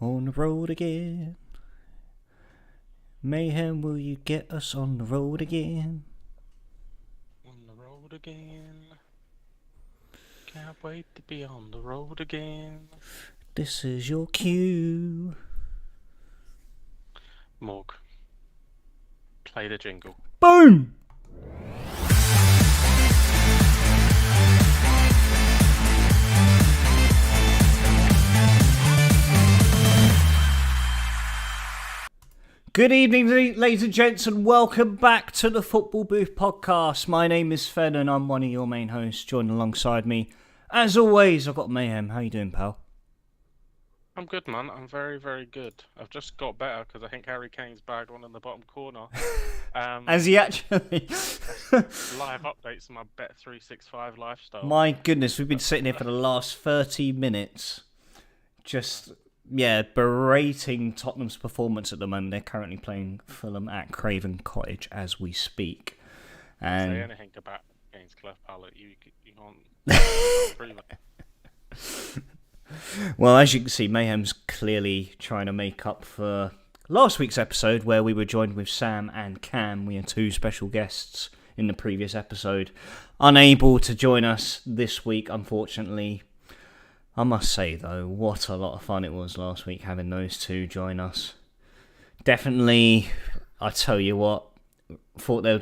On the road again. Mayhem, will you get us on the road again? On the road again. Can't wait to be on the road again. This is your cue. Morg, play the jingle. Boom! Good evening, ladies and gents, and welcome back to the Football Booth podcast. My name is Fennan and I'm one of your main hosts. Joining alongside me, as always, I've got Mayhem. How you doing, pal? I'm good, man. I'm very, very good. I've just got better because I think Harry Kane's bagged one in the bottom corner. As he actually... Live updates on my Bet365 lifestyle. My goodness, we've been sitting here for the last 30 minutes just... berating Tottenham's performance at the moment. They're currently playing Fulham at Craven Cottage as we speak. And say anything about against Clef Palette, you can't prove it. Well, as you can see, Mayhem's clearly trying to make up for last week's episode where we were joined with Sam and Cam. We had two special guests in the previous episode. Unable to join us this week, unfortunately. I must say, though, what a lot of fun it was last week having those two join us. Definitely, I tell you what, thought there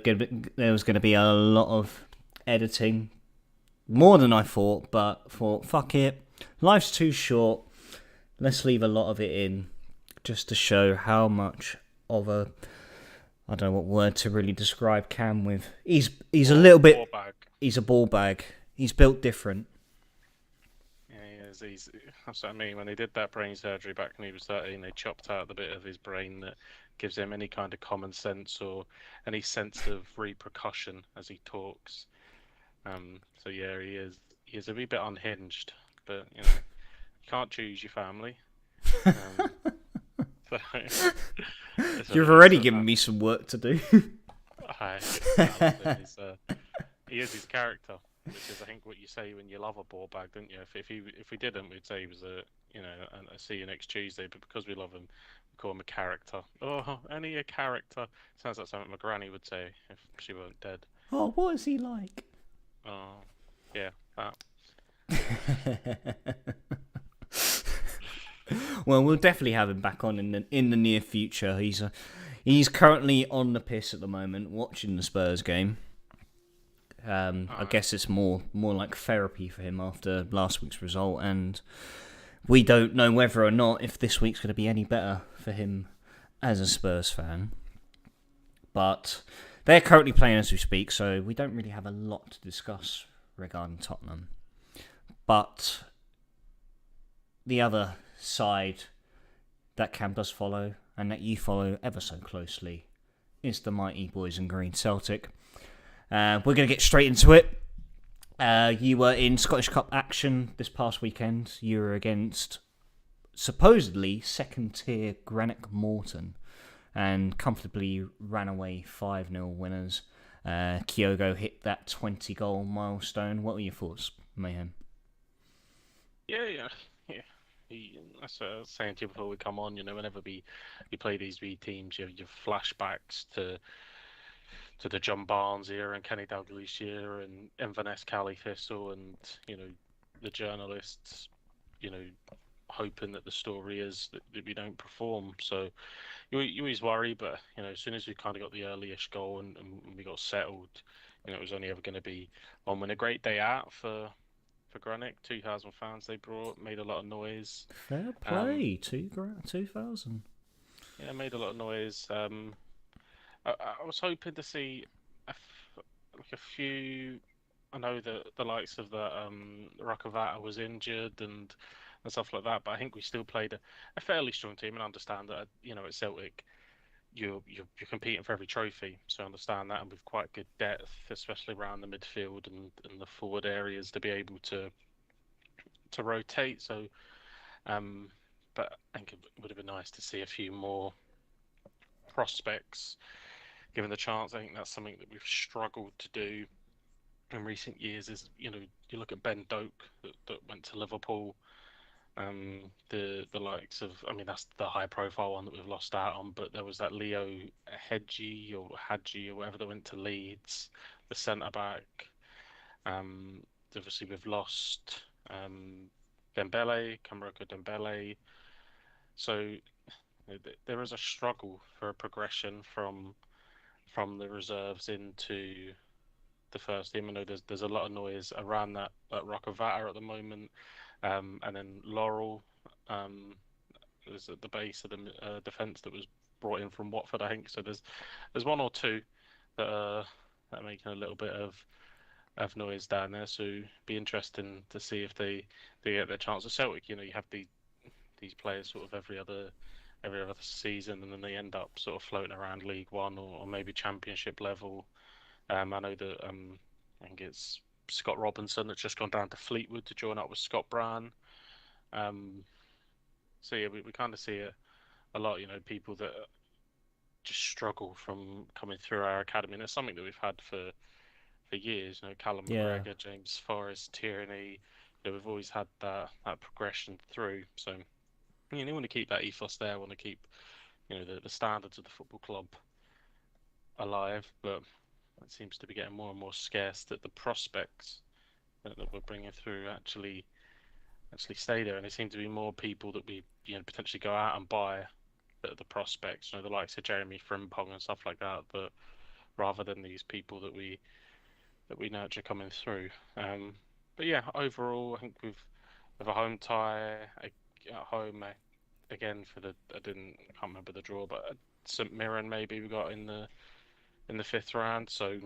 was going to be a lot of editing. More than I thought, but thought, fuck it. Life's too short. Let's leave a lot of it in just to show how much of a... I don't know what word to really describe Cam with. He's a little bit... Ball bag. He's a ball bag. He's built different. That's what I mean. When they did that brain surgery back when he was 13, they chopped out the bit of his brain that gives him any kind of common sense or any sense of repercussion as he talks. So yeah, he is a wee bit unhinged, but you can't choose your family. You've already given me some work to do. He is his character. Which is, I think, what you say when you love a ball bag, don't you? If we didn't, we'd say he was a see you next Tuesday. But because we love him, we call him a character. Oh, a character. Sounds like something my granny would say if she weren't dead. Oh, what is he like? Oh, yeah, that. Well, we'll definitely have him back on in the near future. He's currently on the piss at the moment, watching the Spurs game. I guess it's more like therapy for him after last week's result, and we don't know whether or not if this week's going to be any better for him as a Spurs fan. But they're currently playing as we speak, so we don't really have a lot to discuss regarding Tottenham. But the other side that Cam does follow, and that you follow ever so closely, is the mighty boys in green, Celtic. We're going to get straight into it. You were in Scottish Cup action this past weekend. You were against supposedly second-tier Greenock Morton and comfortably ran away 5-0 winners. Kyogo hit that 20-goal milestone. What were your thoughts, Mayhem? Yeah. That's what I was saying to you before we come on. Whenever we play these wee teams, you have flashbacks to the John Barnes era and Kenny Dalglish era and Inverness Cali Thistle and, the journalists, hoping that the story is that we don't perform. So you always worry, but, as soon as we kind of got the early-ish goal and we got settled, it was only ever going to be one win. A great day out for Greenock. 2,000 fans they brought, made a lot of noise. Fair play, 2,000. Yeah, made a lot of noise. I was hoping to see a few. I know that the likes of the Rakavata was injured and stuff like that, but I think we still played a fairly strong team and understand that at Celtic you're competing for every trophy, so I understand that, and with quite good depth, especially around the midfield and the forward areas to be able to rotate. So, but I think it would have been nice to see a few more prospects given the chance. I think that's something that we've struggled to do in recent years. Is you look at Ben Doak that went to Liverpool. The likes of, I mean, that's the high profile one that we've lost out on, but there was that Leo Hadji or whatever that went to Leeds, the centre back. Um, Obviously we've lost Kamroko Dembele. So there is a struggle for a progression from the reserves into the first team. I know there's a lot of noise around that Rockavata at the moment, and then Laurel is at the base of the defence that was brought in from Watford, I think. So there's one or two that are making a little bit of noise down there. So be interesting to see if they get their chance at Celtic. You know, you have these players sort of every other season, and then they end up sort of floating around League One or maybe Championship level. I know that I think it's Scott Robinson that's just gone down to Fleetwood to join up with Scott Brown. Um, so yeah, we kind of see it a lot. You know, people that just struggle from coming through our academy, and it's something that we've had for years. You know, Callum Yeah. McGregor, James Forrest, Tierney. You know, we've always had that progression through. So you know, want to keep that ethos there. Want to keep the standards of the football club alive, but it seems to be getting more and more scarce that the prospects that we're bringing through actually stay there, and there seem to be more people that we potentially go out and buy the prospects, the likes of Jeremy Frimpong and stuff like that, but rather than these people that we nurture coming through. But yeah, overall, I think with a home tie at home again for I can't remember the draw, but St Mirren maybe we got in the fifth round, so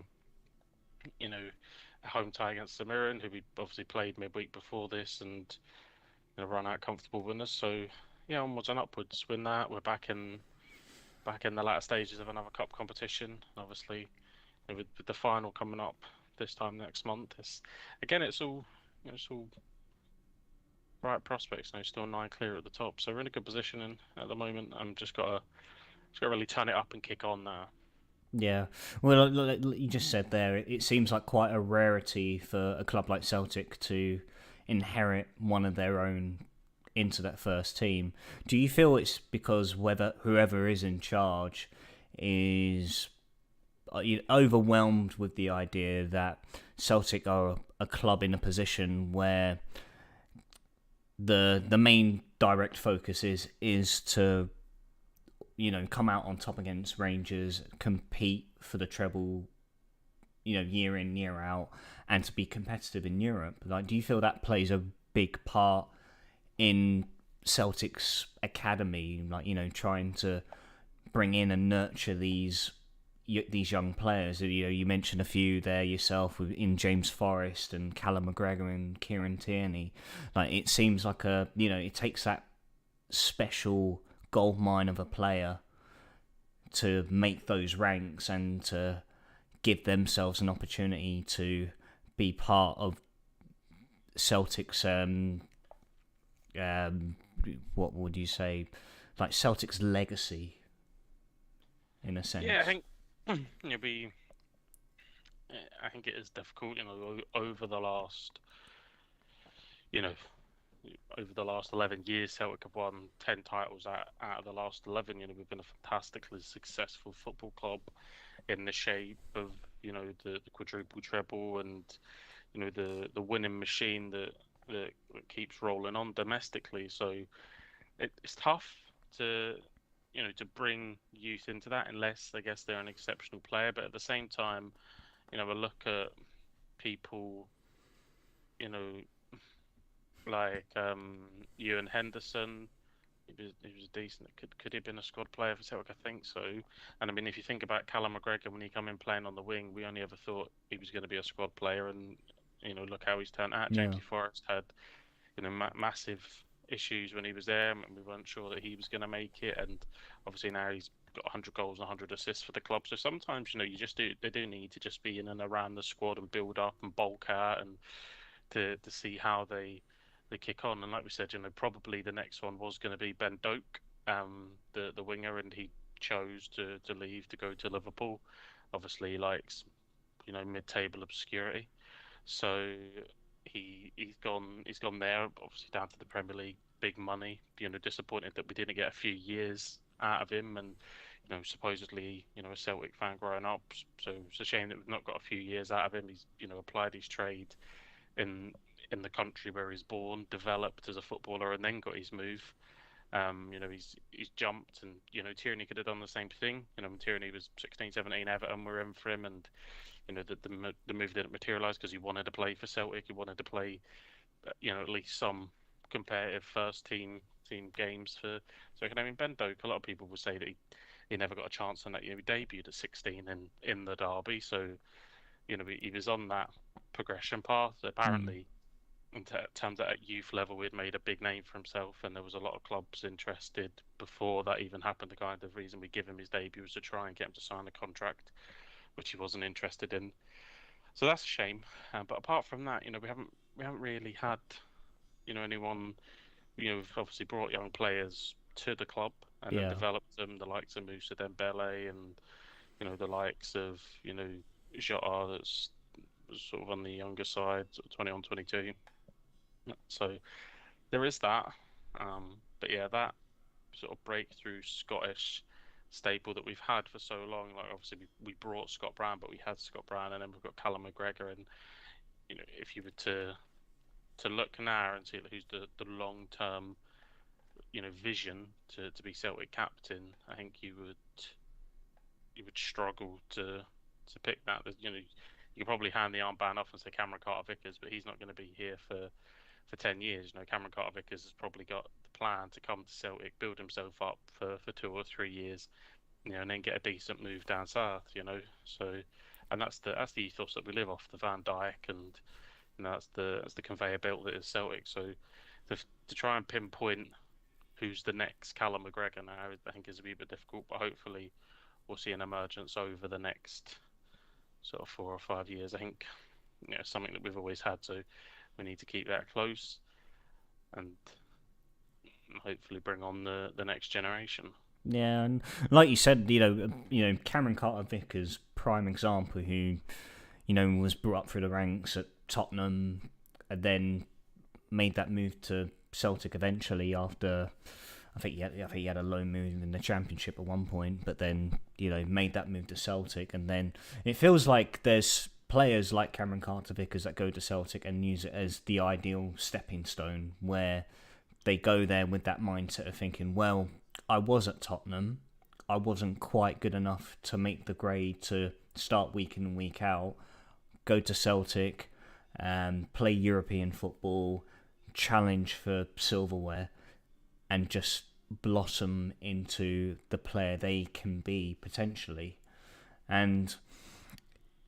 you know a home tie against St Mirren, who we obviously played midweek before this, and run out comfortable winners. So yeah, onwards and upwards. Win that, we're back in the latter stages of another cup competition. Obviously, with the final coming up this time next month, it's all it's all bright prospects. Still nine clear at the top, so we're in a good position at the moment. I'm just got to really turn it up and kick on now. Yeah, well, like you just said there, it seems like quite a rarity for a club like Celtic to inherit one of their own into that first team. Do you feel it's because whether whoever is in charge is overwhelmed with the idea that Celtic are a club in a position where the main direct focus is to come out on top against Rangers, compete for the treble, year in year out, and to be competitive in Europe? Like, do you feel that plays a big part in Celtic's academy? Like, trying to bring in and nurture these young players. You mentioned a few there yourself in James Forrest and Callum McGregor and Kieran Tierney. Like, it seems like it takes that special gold mine of a player to make those ranks and to give themselves an opportunity to be part of Celtic's what would you say, like Celtic's legacy in a sense. Yeah, I think you'll be. I think it is difficult, over the last, you know, over the last 11 years, Celtic have won 10 titles out of the last 11. We've been a fantastically successful football club in the shape of, the quadruple treble and, the winning machine that keeps rolling on domestically. So it's tough to, to bring youth into that unless, I guess, they're an exceptional player. But at the same time, we look at people, you know, like Ewan Henderson. He was decent. Could he have been a squad player for Celtic? I think so. And I mean, if you think about Callum McGregor when he came in playing on the wing, we only ever thought he was going to be a squad player, and look how he's turned out. Yeah. Jamesy Forrest had massive issues when he was there, and we weren't sure that he was going to make it. And obviously now he's got 100 goals and 100 assists for the club. So sometimes they do need to just be in and around the squad and build up and bulk out and to see how they kick on. And like we said, probably the next one was going to be Ben Doak, the winger, and he chose to leave to go to Liverpool. Obviously, he likes mid-table obscurity, so he's gone there, obviously down to the Premier League big money. Disappointed that we didn't get a few years out of him, and supposedly a Celtic fan growing up. So it's a shame that we've not got a few years out of him. He's applied his trade in the country where he's born, developed as a footballer, and then got his move. He's jumped, and Tierney could have done the same thing. Tierney was 16, 17, Everton were in for him, and the move didn't materialise because he wanted to play for Celtic. He wanted to play, at least some competitive first team games for. So I mean, Ben Doak, a lot of people would say that he never got a chance, and that he debuted at 16 in the derby. So he was on that progression path. Apparently, in terms that at youth level, he'd made a big name for himself, and there was a lot of clubs interested before that even happened. The kind of reason we give him his debut was to try and get him to sign a contract, which he wasn't interested in. So that's a shame. But apart from that, we haven't really had, anyone. We've obviously brought young players to the club and then developed them. The likes of Moussa Dembele and the likes of Jota, that's sort of on the younger side, sort of 21, 22. So there is that. But yeah, that sort of breakthrough Scottish staple that we've had for so long. Like obviously we brought Scott Brown, but we had Scott Brown, and then we've got Callum McGregor. And if you were to look now and see who's the long term vision to be Celtic captain, I think you would struggle to pick that. You could probably hand the armband off and say Cameron Carter-Vickers, but he's not going to be here for 10 years. Cameron Carter-Vickers has probably got the plan to come to Celtic, build himself up for 2 or 3 years, and then get a decent move down south. So, and that's the ethos that we live off, the Van Dijk, and that's the conveyor belt that is Celtic. So to try and pinpoint who's the next Callum McGregor now, I think is a wee bit difficult, but hopefully we'll see an emergence over the next sort of 4 or 5 years. I think something that we've always had, so we need to keep that close and hopefully bring on the next generation. Yeah, and like you said, Cameron Carter-Vickers, prime example, who was brought up through the ranks at Tottenham and then made that move to Celtic eventually after. I think he had a loan move in the Championship at one point, but then made that move to Celtic, and then it feels like there's players like Cameron Carter-Vickers that go to Celtic and use it as the ideal stepping stone, where they go there with that mindset of thinking, well, I was at Tottenham, I wasn't quite good enough to make the grade to start week in and week out, go to Celtic, play European football, challenge for silverware, and just blossom into the player they can be potentially. And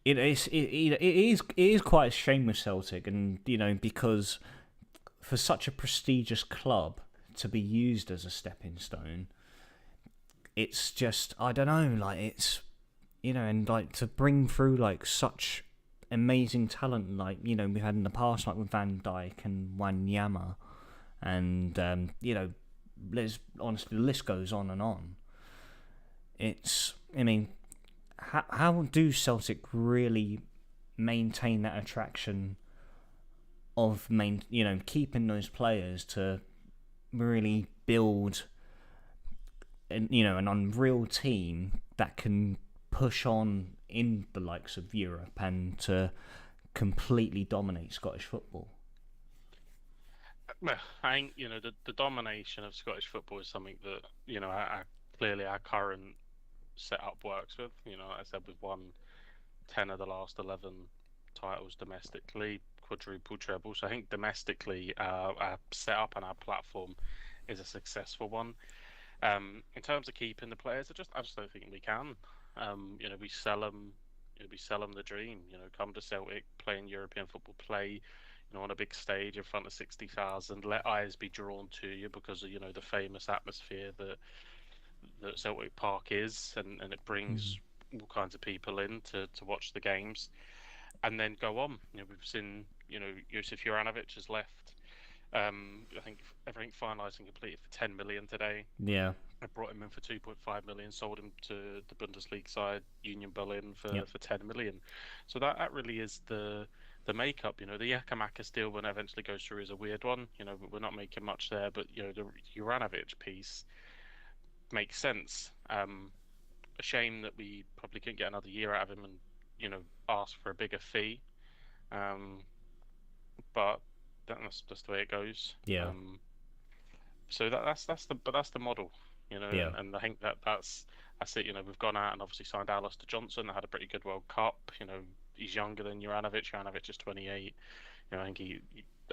it is quite a shame with Celtic, and because for such a prestigious club to be used as a stepping stone, it's just, I don't know, like it's and like to bring through like such amazing talent, like we had in the past, like with Van Dijk and Wanyama, and honestly, the list goes on and on. How do Celtic really maintain that attraction of keeping those players to really build an unreal team that can push on in the likes of Europe and to completely dominate Scottish football? Well, I think the domination of Scottish football is something that clearly our current setup works with. Like I said, we've won 10 of the last 11 titles domestically, quadruple treble. So I think domestically our setup and our platform is a successful one. In terms of keeping the players, I just don't think we can. We sell them the dream. Come to Celtic, play in European football, play on a big stage in front of 60,000. Let eyes be drawn to you because of the famous atmosphere that Celtic Park is, and it brings all kinds of people in to watch the games, and then go on. We've seen Josip Juranovic has left. I think everything finalised and completed for 10 million today. Yeah. I brought him in for 2.5 million, sold him to the Bundesliga side Union Berlin for 10 million. So that really is the the makeup. The Yakamaka deal when it eventually goes through is a weird one. We're not making much there, but the Juranovic piece makes sense. A shame that we probably couldn't get another year out of him and ask for a bigger fee. But that's just the way it goes. Yeah. So that's the model, Yeah. and I think that's it. We've gone out and obviously signed Alistair Johnson. That had a pretty good World Cup. He's younger than Juranovic. Juranovic is 28. I think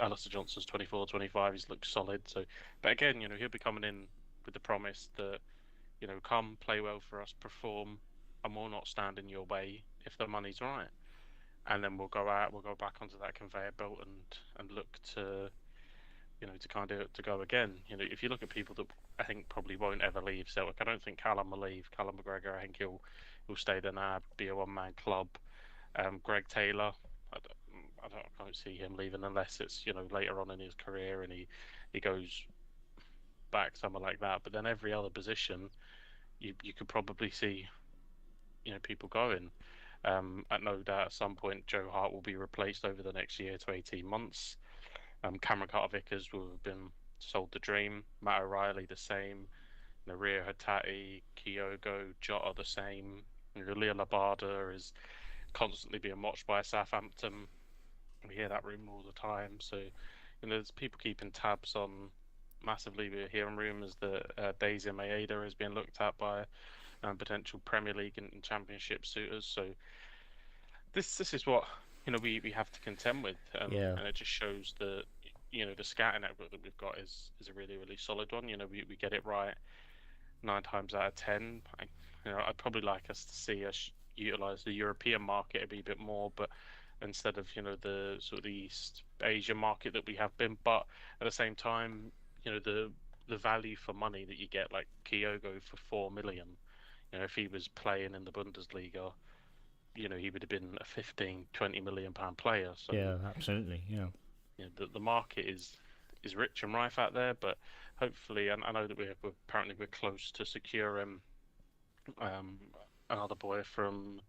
Alistair Johnson's 24, 25. He's looked solid. So, but again, he'll be coming in with the promise that come play well for us, perform, and we'll not stand in your way if the money's right. And then we'll go back onto that conveyor belt and look to to kind of to go again. If you look at people that I think probably won't ever leave Celtic, I don't think Callum will leave. Callum McGregor, I think he'll stay there now, be a one-man club. Greg Taylor, I can't see him leaving unless it's later on in his career and he goes back somewhere like that. But then every other position, you could probably see people going. At no doubt at some point Joe Hart will be replaced over the next year to 18 months. Cameron Carter-Vickers will have been sold the dream. Matt O'Reilly the same. Rio Hatate, Kyogo, Jota the same. Leo Labada is constantly being watched by Southampton. We hear that rumour all the time. So there's people keeping tabs on massively. We're hearing rumours that Daisy Maeda is being looked at by potential Premier League and Championship suitors. So this is what we have to contend with, and it just shows that the scouting network that we've got is a really, really solid one. We get it right 9 times out of 10. I'd probably like us to see us utilise the European market a bit more, but instead of the sort of the East Asia market that we have been. But at the same time, the value for money that you get, like Kyogo for 4 million. If he was playing in the Bundesliga, he would have been a 15-20 million pound player. So yeah, absolutely. Yeah. The market is rich and rife out there, but hopefully, and I know that we're close to securing another boy from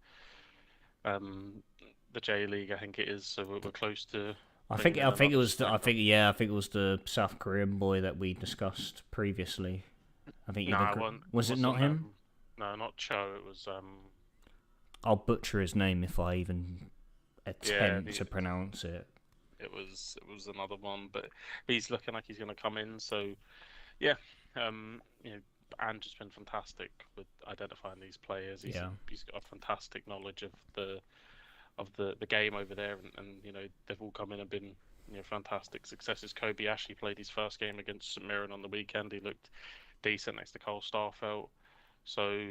the J League, I think it is. So we're close to. I think it was the South Korean boy that we discussed previously. I think was it not him? No, not Cho. It was. I'll butcher his name if I even attempt to pronounce it. It was another one, but he's looking like he's going to come in. So, yeah, Andrew's been fantastic with identifying these players. He's got a fantastic knowledge of the game over there, and they've all come in and been fantastic successes. Kobe Ashley played his first game against St Mirren on the weekend. He looked decent next to Cole Starfelt. So,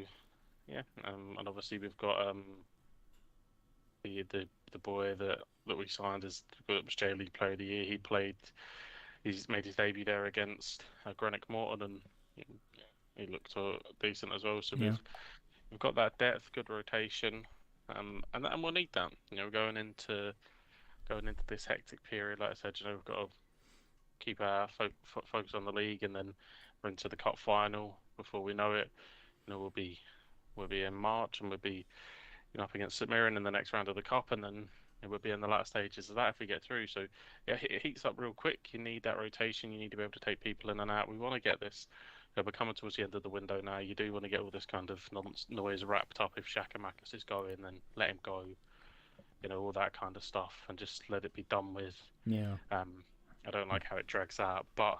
yeah, and obviously we've got the boy that we signed as was J League Player of the Year. He's made his debut there against Greenock Morton, and he looked decent as well. So we've got that depth, good rotation, and we'll need that. Going into this hectic period, like I said, we've got to keep our focus on the league, and then we're into the cup final. Before we know it, we'll be in March, and we'll be up against St Mirren in the next round of the cup, and then we'll be in the latter stages of that if we get through. So yeah, it heats up real quick. You need that rotation. You need to be able to take people in and out. We want to get this. We're coming towards the end of the window now. You do want to get all this kind of noise wrapped up. If Shakamakis is going, then let him go. All that kind of stuff, and just let it be done with. Yeah. I don't like how it drags out, but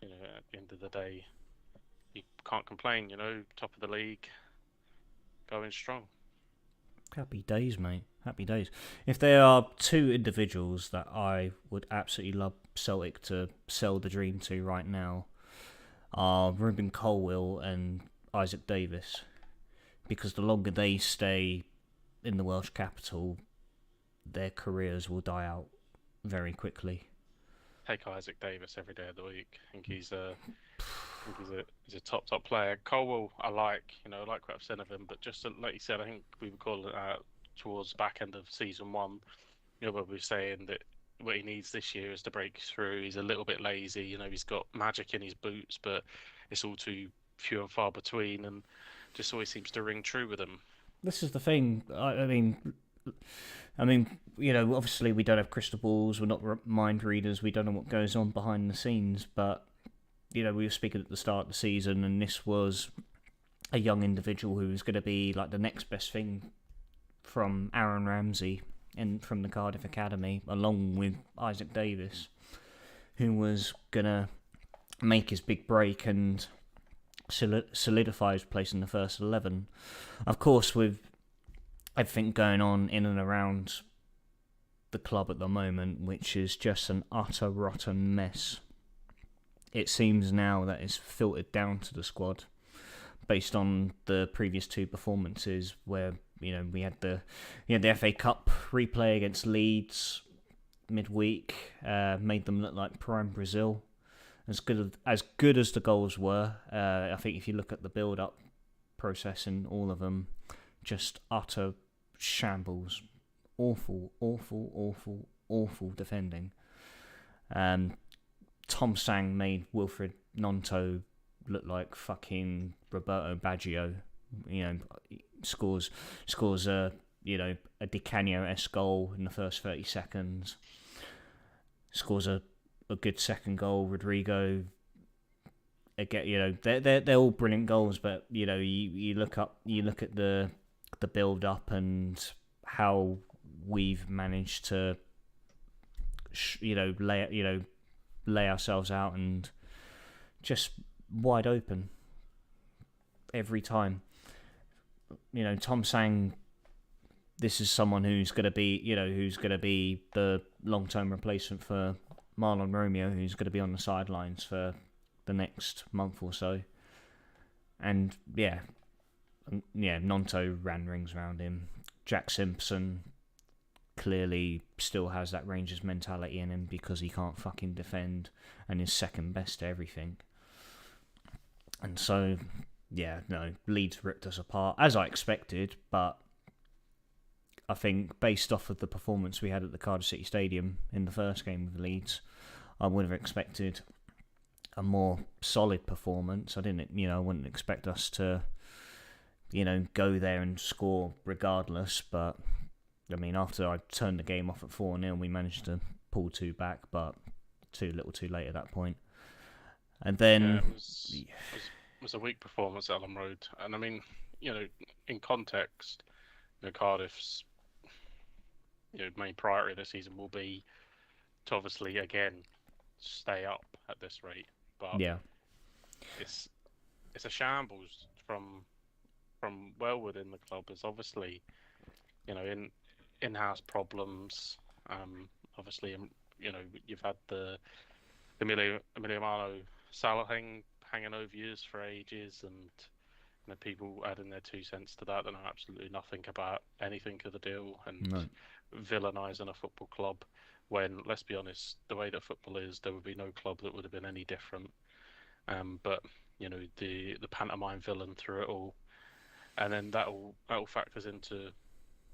at the end of the day, you can't complain. Top of the league, going strong. Happy days, mate. Happy days. If there are 2 individuals that I would absolutely love Celtic to sell the dream to right now, are Ruben Colwill and Isaac Davis. Because the longer they stay in the Welsh capital, their careers will die out very quickly. Take Isaac Davis every day of the week. I think he's a top player. Colwill, I like what I've seen of him, but just like you said, I think we were calling it out towards the back end of season 1. Where we were saying that what he needs this year is to break through. He's a little bit lazy. He's got magic in his boots, but it's all too few and far between, and just always seems to ring true with him. This is the thing. I mean, I mean, obviously we don't have crystal balls, we're not mind readers, we don't know what goes on behind the scenes, but, we were speaking at the start of the season, and this was a young individual who was going to be like the next best thing from Aaron Ramsey and from the Cardiff Academy, along with Isaac Davis, who was going to make his big break and solidify his place in the first 11. Of course, with everything going on in and around the club at the moment, which is just an utter rotten mess, it seems now that it's filtered down to the squad based on the previous two performances where we had the FA Cup replay against Leeds midweek, made them look like prime Brazil. As good as the goals were, I think if you look at the build-up process in all of them, just utter shambles. Awful defending. Tom Sang made Wilfred Gnonto look like fucking Roberto Baggio. Scores a Di Canio-esque goal in the first 30 seconds. Scores a good second goal. Rodrigo. Again, they're all brilliant goals, but you look at the build up and how we've managed to lay ourselves out and just wide open every time. Tom Sang, this is someone who's going to be the long-term replacement for Marlon Romeo, who's going to be on the sidelines for the next month or so. And Gnonto ran rings around him. Jack Simpson clearly still has that Rangers mentality in him because he can't fucking defend and is second best to everything. And so, Leeds ripped us apart, as I expected, but I think based off of the performance we had at the Cardiff City Stadium in the first game with Leeds, I would have expected a more solid performance. I wouldn't expect us to, go there and score regardless, but I mean, after I turned the game off at 4-0, we managed to pull two back, but too little too late at that point. And then it was a weak performance at Ellen Road, and I mean, in context, Cardiff's main priority this season will be to obviously again stay up at this rate, but it's a shambles from well within the club. There's obviously in-house problems. Obviously, you've had the Emiliano Salah hanging over years for ages, and people adding their 2 cents to that know absolutely nothing about anything of the deal and villainising a football club. When, let's be honest, the way that football is, there would be no club that would have been any different. But the pantomime villain through it all, and then that all factors into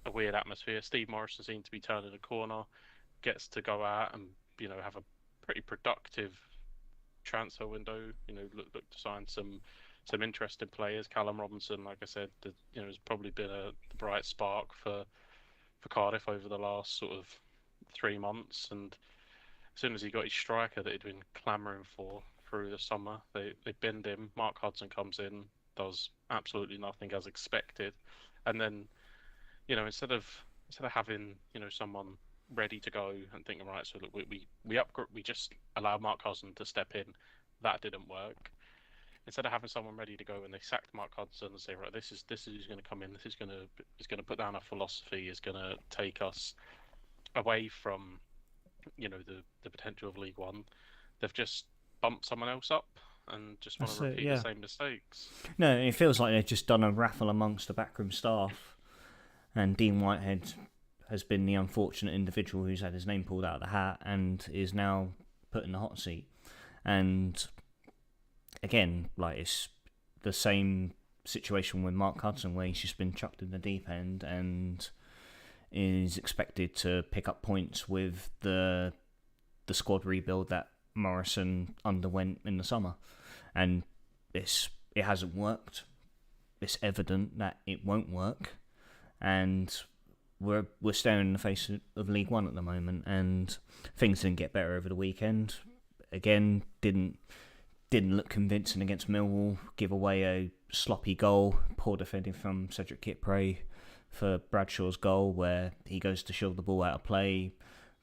a weird atmosphere. Steve Morrison seems to be turning a corner, gets to go out and have a pretty productive transfer window. Look to sign some interesting players. Callum Robinson, like I said, has probably been the bright spark for Cardiff over the last sort of 3 months. And as soon as he got his striker that he'd been clamouring for through the summer, they binned him. Mark Hudson comes in, does absolutely nothing as expected, and then instead of having someone ready to go and thinking, right, so look, we just allow Mark Hudson to step in. That didn't work. Instead of having someone ready to go, and they sacked Mark Hudson and say, right, this is who's going to come in. This is going to put down a philosophy. Is going to take us away from the potential of League One. They've just bumped someone else up and just want to repeat the same mistakes. No, it feels like they've just done a raffle amongst the backroom staff, and Dean Whitehead has been the unfortunate individual who's had his name pulled out of the hat and is now put in the hot seat. And again, it's the same situation with Mark Hudson, where he's just been chucked in the deep end and is expected to pick up points with the squad rebuild that Morrison underwent in the summer. And it hasn't worked. It's evident that it won't work. And we're staring in the face of League One at the moment, and things didn't get better over the weekend. Again, didn't look convincing against Millwall. Give away a sloppy goal, poor defending from Cedric Kipre for Bradshaw's goal, where he goes to shove the ball out of play.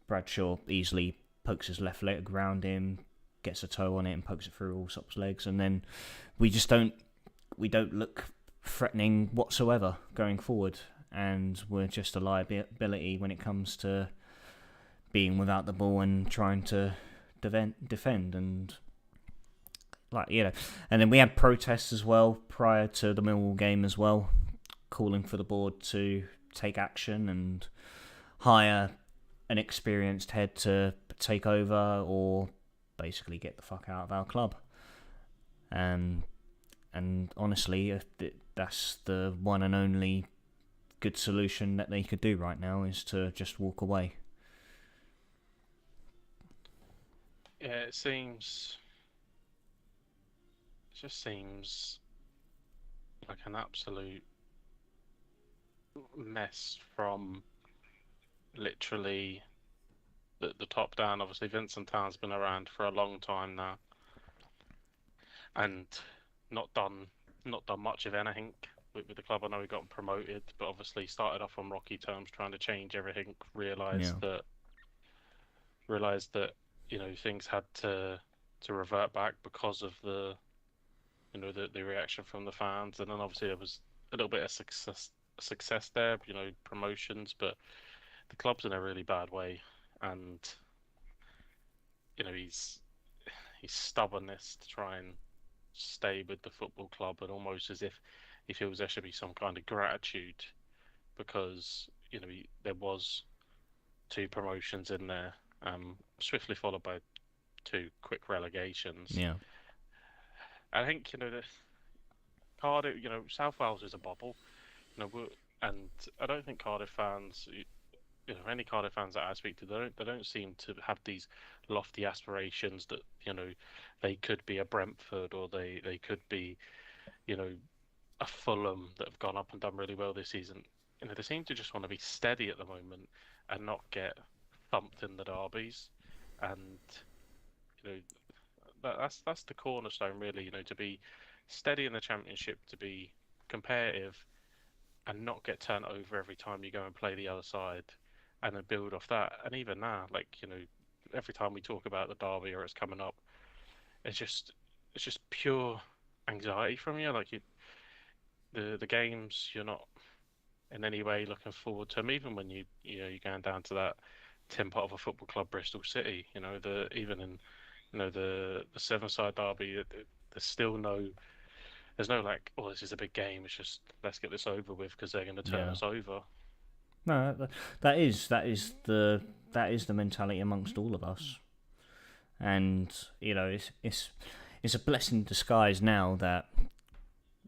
Bradshaw easily pokes his left leg around him, gets a toe on it, and pokes it through Allsop's legs, and then we don't look threatening whatsoever going forward, and we're just a liability when it comes to being without the ball and trying to defend. And and then we had protests as well prior to the Millwall game as well, calling for the board to take action and hire an experienced head to take over or basically get the fuck out of our club. And honestly, that's the one and only good solution that they could do right now, is to just walk away. Yeah, it just seems like an absolute mess from literally the top down. Obviously, Vincent Town's been around for a long time now, and not done much of anything with the club. I know he got promoted, but obviously started off on rocky terms, trying to change everything. Realised that things had to revert back because of the reaction from the fans, and then obviously there was a little bit of success there, promotions, but the club's in a really bad way, and his stubbornness to try and stay with the football club, and almost as if he feels there should be some kind of gratitude because there was 2 promotions in there, swiftly followed by 2 quick relegations. Yeah. I think the Cardiff, South Wales is a bubble, and I don't think Cardiff fans, any Cardiff fans that I speak to, they don't seem to have these lofty aspirations that they could be a Brentford, or they could be a Fulham that have gone up and done really well this season. They seem to just want to be steady at the moment and not get thumped in the derbies, and that's the cornerstone really, to be steady in the Championship, to be competitive and not get turned over every time you go and play the other side, and then build off that. And even now, every time we talk about the derby or it's coming up, it's just pure anxiety from you. The games, you're not in any way looking forward to them, even when you're going down to that tin pot of a football club, Bristol City. Even in the seven-side derby, there's no oh, this is a big game. It's just, let's get this over with because they're going to turn us over. No, that is the mentality amongst all of us, and it's a blessing in disguise now that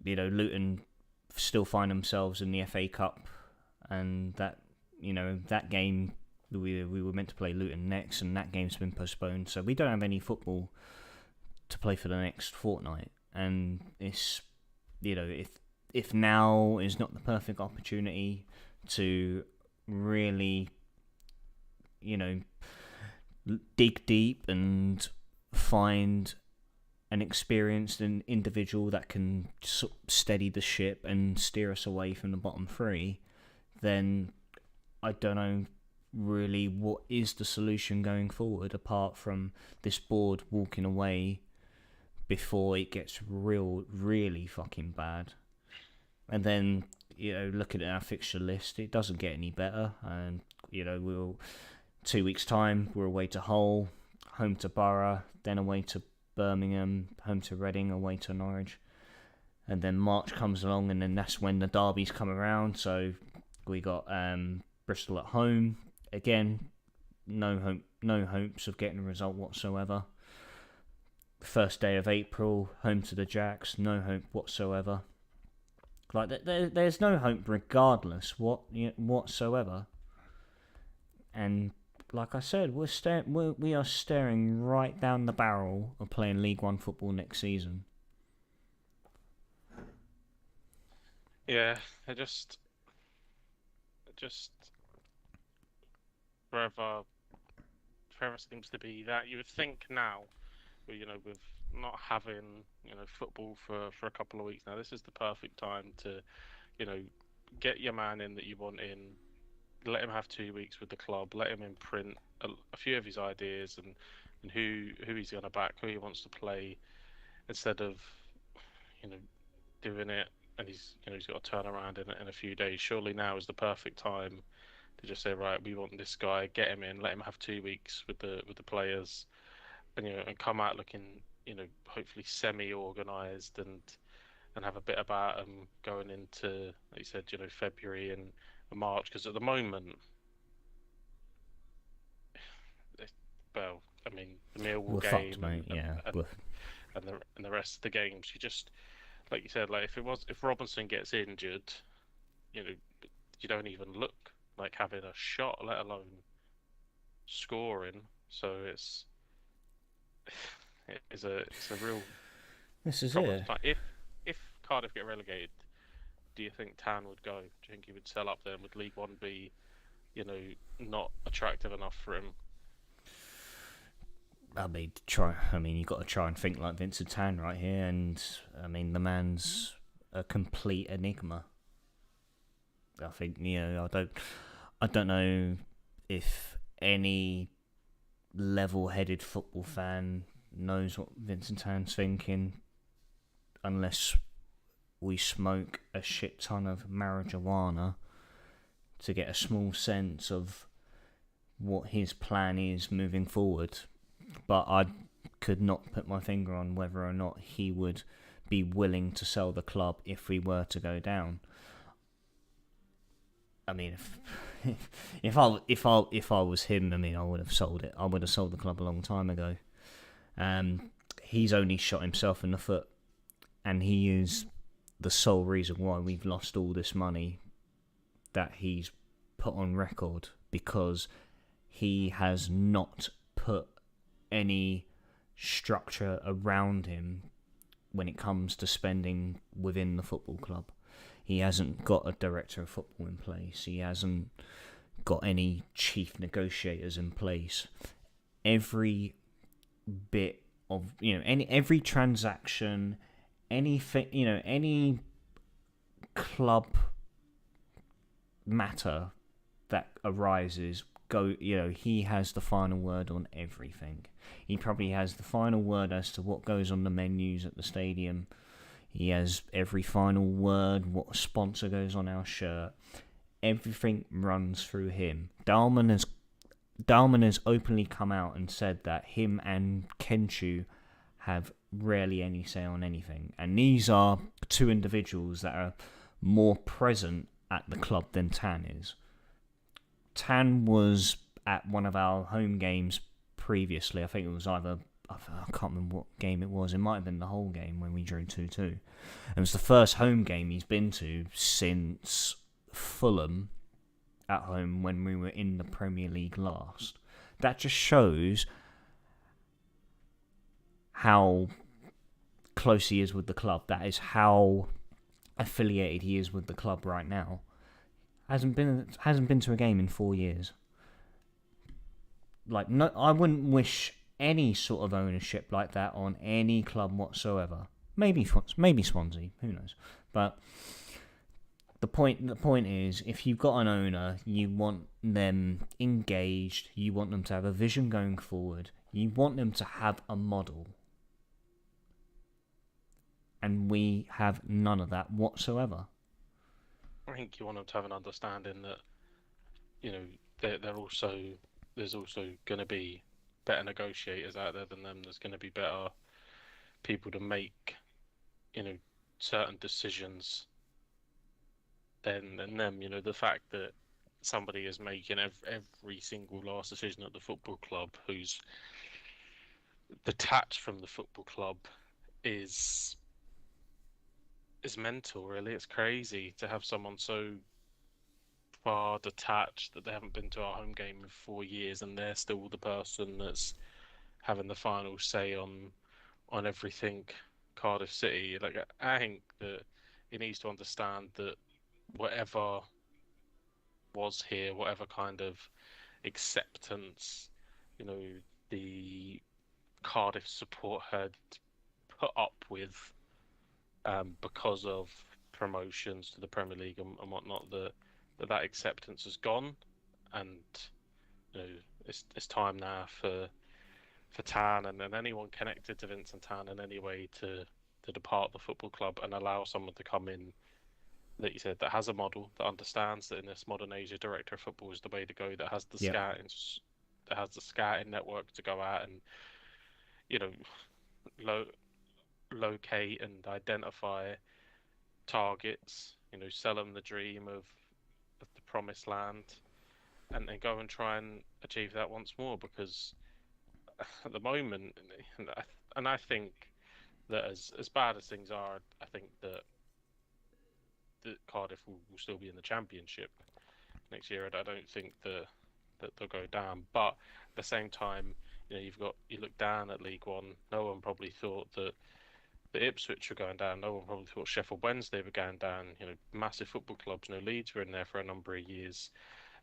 Luton still find themselves in the FA Cup, and that that game we were meant to play Luton next, and that game's been postponed, so we don't have any football to play for the next fortnight. And it's if now is not the perfect opportunity to really dig deep and find an experienced individual that can steady the ship and steer us away from the bottom 3, then I don't know really what is the solution going forward, apart from this board walking away before it gets really fucking bad. And then looking at our fixture list, it doesn't get any better. And we'll 2 weeks time we're away to Hull, home to Borough, then away to Birmingham, home to Reading, away to Norwich, and then March comes along, and then that's when the derbies come around. So we got Bristol at home again, no hopes of getting a result whatsoever. First day of April, home to the Jacks, no hope whatsoever. There's no hope regardless whatsoever. And like I said, we are staring right down the barrel of playing League One football next season. Yeah, it just forever, forever seems to be that. You would think now, with not having football for a couple of weeks now, this is the perfect time to you know get your man in that you want in, let him have 2 weeks with the club, let him imprint a few of his ideas and who he's going to back, who he wants to play, instead of you know doing it and he's got to turn around in a few days. Surely now is the perfect time to just say, right, we want this guy, get him in, let him have 2 weeks with the players, and and come out looking hopefully semi-organized and have a bit about him going into, like you said, February and March, because at the moment, well, I mean, the We're Millwall fucked, game mate. Yeah, and the rest of the games, you just, like you said, like if Robinson gets injured, you know you don't even look like having a shot, let alone scoring. So it's a real this is problem it. to find. If Cardiff get relegated, do you think Tan would go? Do you think he would sell up there? And would League One be, not attractive enough for him? I mean, you got to try and think like Vincent Tan right here, and I mean, the man's a complete enigma. I think I don't know if any level-headed football fan knows what Vincent Tan's thinking, unless we smoke a shit ton of marijuana to get a small sense of what his plan is moving forward. But I could not put my finger on whether or not he would be willing to sell the club if we were to go down. I mean, if I was him, I mean, I would have sold it. I would have sold the club a long time ago. He's only shot himself in the foot, and he is the sole reason why we've lost all this money that he's put on record, because he has not put any structure around him when it comes to spending within the football club. He hasn't got a director of football in place. He hasn't got any chief negotiators in place. Every bit of every transaction, anything, any club matter that arises, he has the final word on everything. He probably has the final word as to what goes on the menus at the stadium. He has every final word, what sponsor goes on our shirt. Everything runs through him. Dalman has openly come out and said that him and Kenshu have rarely any say on anything. And these are two individuals that are more present at the club than Tan is. Tan was at one of our home games previously. I think it was either, I can't remember what game it was. It might have been the whole game when we drew 2-2. It was the first home game he's been to since Fulham at home when we were in the Premier League last. That just shows how close he is with the club. That is how affiliated he is with the club right now. Hasn't been to a game in 4 years. Like, no, I wouldn't wish any sort of ownership like that on any club whatsoever. Maybe Swansea, who knows? But the point is, if you've got an owner, you want them engaged. You want them to have a vision going forward. You want them to have a model. And we have none of that whatsoever. I think you want them to have an understanding that, there's also going to be better negotiators out there than them. There's going to be better people to make, certain decisions than them. The fact that somebody is making every single last decision at the football club, who's detached from the football club, is mental, really. It's crazy to have someone so far detached that they haven't been to our home game in 4 years and they're still the person that's having the final say on everything Cardiff City. Like, I think that he needs to understand that whatever was here, whatever kind of acceptance, the Cardiff support had put up with because of promotions to the Premier League and whatnot, that acceptance has gone, and it's time now for Tan and anyone connected to Vincent Tan in any way to depart the football club and allow someone to come in that you said that has a model, that understands that in this modern age a director of football is the way to go, that has the Yep. scouting network to go out and lo- locate and identify targets, sell them the dream of the promised land, and go and try and achieve that once more. Because at the moment, and I think that as bad as things are, I think that Cardiff will still be in the Championship next year. I don't think that they'll go down, but at the same time, you look down at League One. No one probably thought that the Ipswich were going down. No one probably thought Sheffield Wednesday were going down. Massive football clubs. Leeds were in there for a number of years.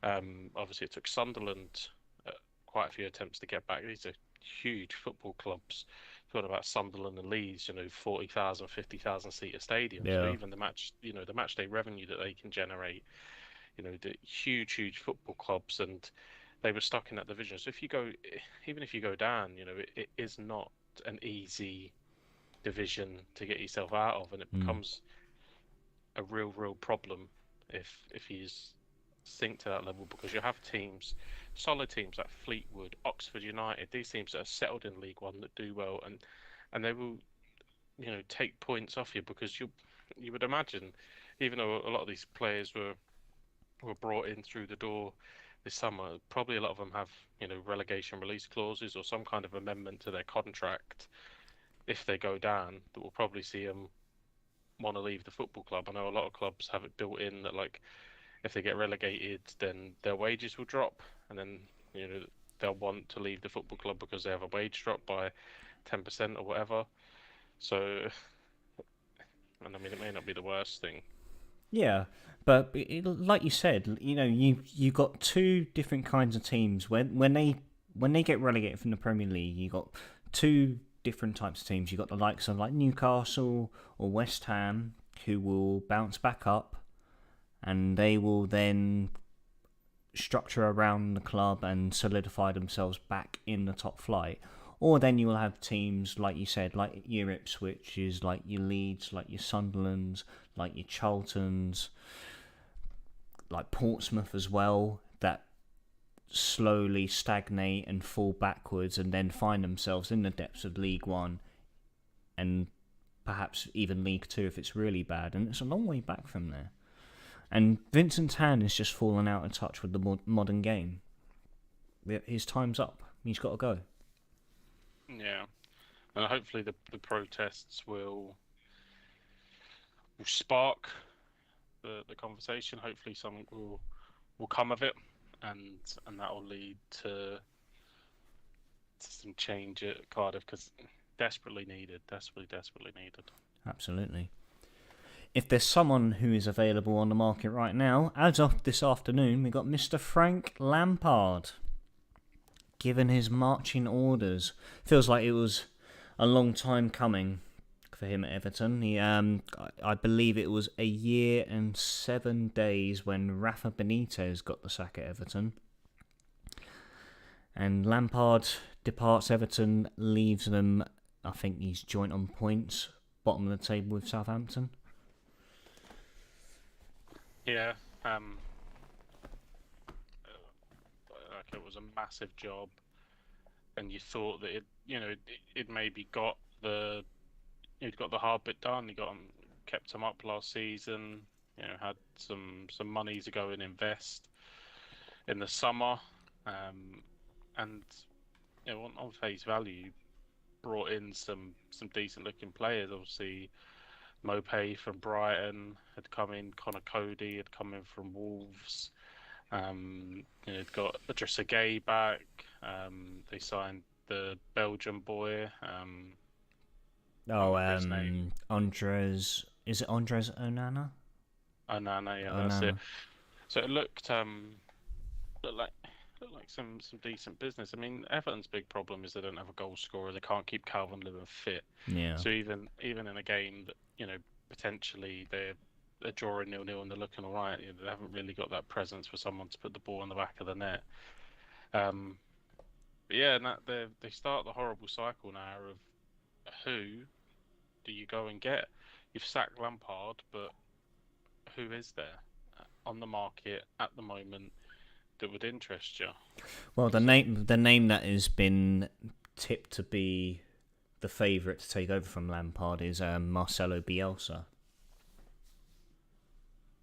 Obviously, it took Sunderland quite a few attempts to get back. These are huge football clubs. Talking about Sunderland and Leeds, 40,000, 50,000 seater stadiums. Yeah. So even the match day revenue that they can generate, the huge football clubs, and they were stuck in that division. So even if you go down, it is not an easy division to get yourself out of, and it becomes a real problem if he's sink to that level, because you have solid teams like Fleetwood, Oxford United, these teams that are settled in League One that do well, and they will take points off you, because you would imagine, even though a lot of these players were brought in through the door this summer, probably a lot of them have relegation release clauses or some kind of amendment to their contract if they go down that will probably see them want to leave the football club. I know a lot of clubs have it built in that, like, if they get relegated, then their wages will drop, and then they'll want to leave the football club because they have a wage drop by 10% or whatever. So, and I mean, it may not be the worst thing. Yeah, but like you said, you got two different kinds of teams. When they get relegated from the Premier League, you got two different types of teams. You got the likes of like Newcastle or West Ham, who will bounce back up, and they will then structure around the club and solidify themselves back in the top flight. Or then you will have teams, like you said, like your Ipswich, is like your Leeds, like your Sunderlands, like your Charltons, like Portsmouth as well, that slowly stagnate and fall backwards and then find themselves in the depths of League One and perhaps even League Two if it's really bad. And it's a long way back from there. And Vincent Tan has just fallen out of touch with the modern game. His time's up. He's got to go. Yeah, and hopefully the protests will spark the conversation. Hopefully something will come of it, and that will lead to some change at Cardiff, because desperately needed. Absolutely. If there's someone who is available on the market right now, as of this afternoon, we got Mr. Frank Lampard. Given his marching orders, feels like it was a long time coming for him at Everton. He, I believe it was a year and 7 days when Rafa Benitez got the sack at Everton. And Lampard departs Everton, leaves them, I think he's joint on points, bottom of the table with Southampton. Yeah, it was a massive job, and you thought that it maybe got the hard bit done. He kept him up last season. Had some money to go and invest in the summer, and on face value, brought in some decent looking players. Obviously, Mopay from Brighton had come in. Connor Cody had come in from Wolves. They've got Idrissa Gueye back. They signed the Belgian boy. His name. Andres. Is it Andres Onana? Onana, yeah, Onana. That's it. So it looked like some decent business. I mean, Everton's big problem is they don't have a goal scorer. They can't keep Calvert-Lewin fit. Yeah. So even in a game that potentially they're drawing 0-0 and they're looking all right, they haven't really got that presence for someone to put the ball in the back of the net. But yeah, and they start the horrible cycle now of who do you go and get? You've sacked Lampard, but who is there on the market at the moment that would interest you? Well, the name that has been tipped to be the favourite to take over from Lampard is Marcelo Bielsa.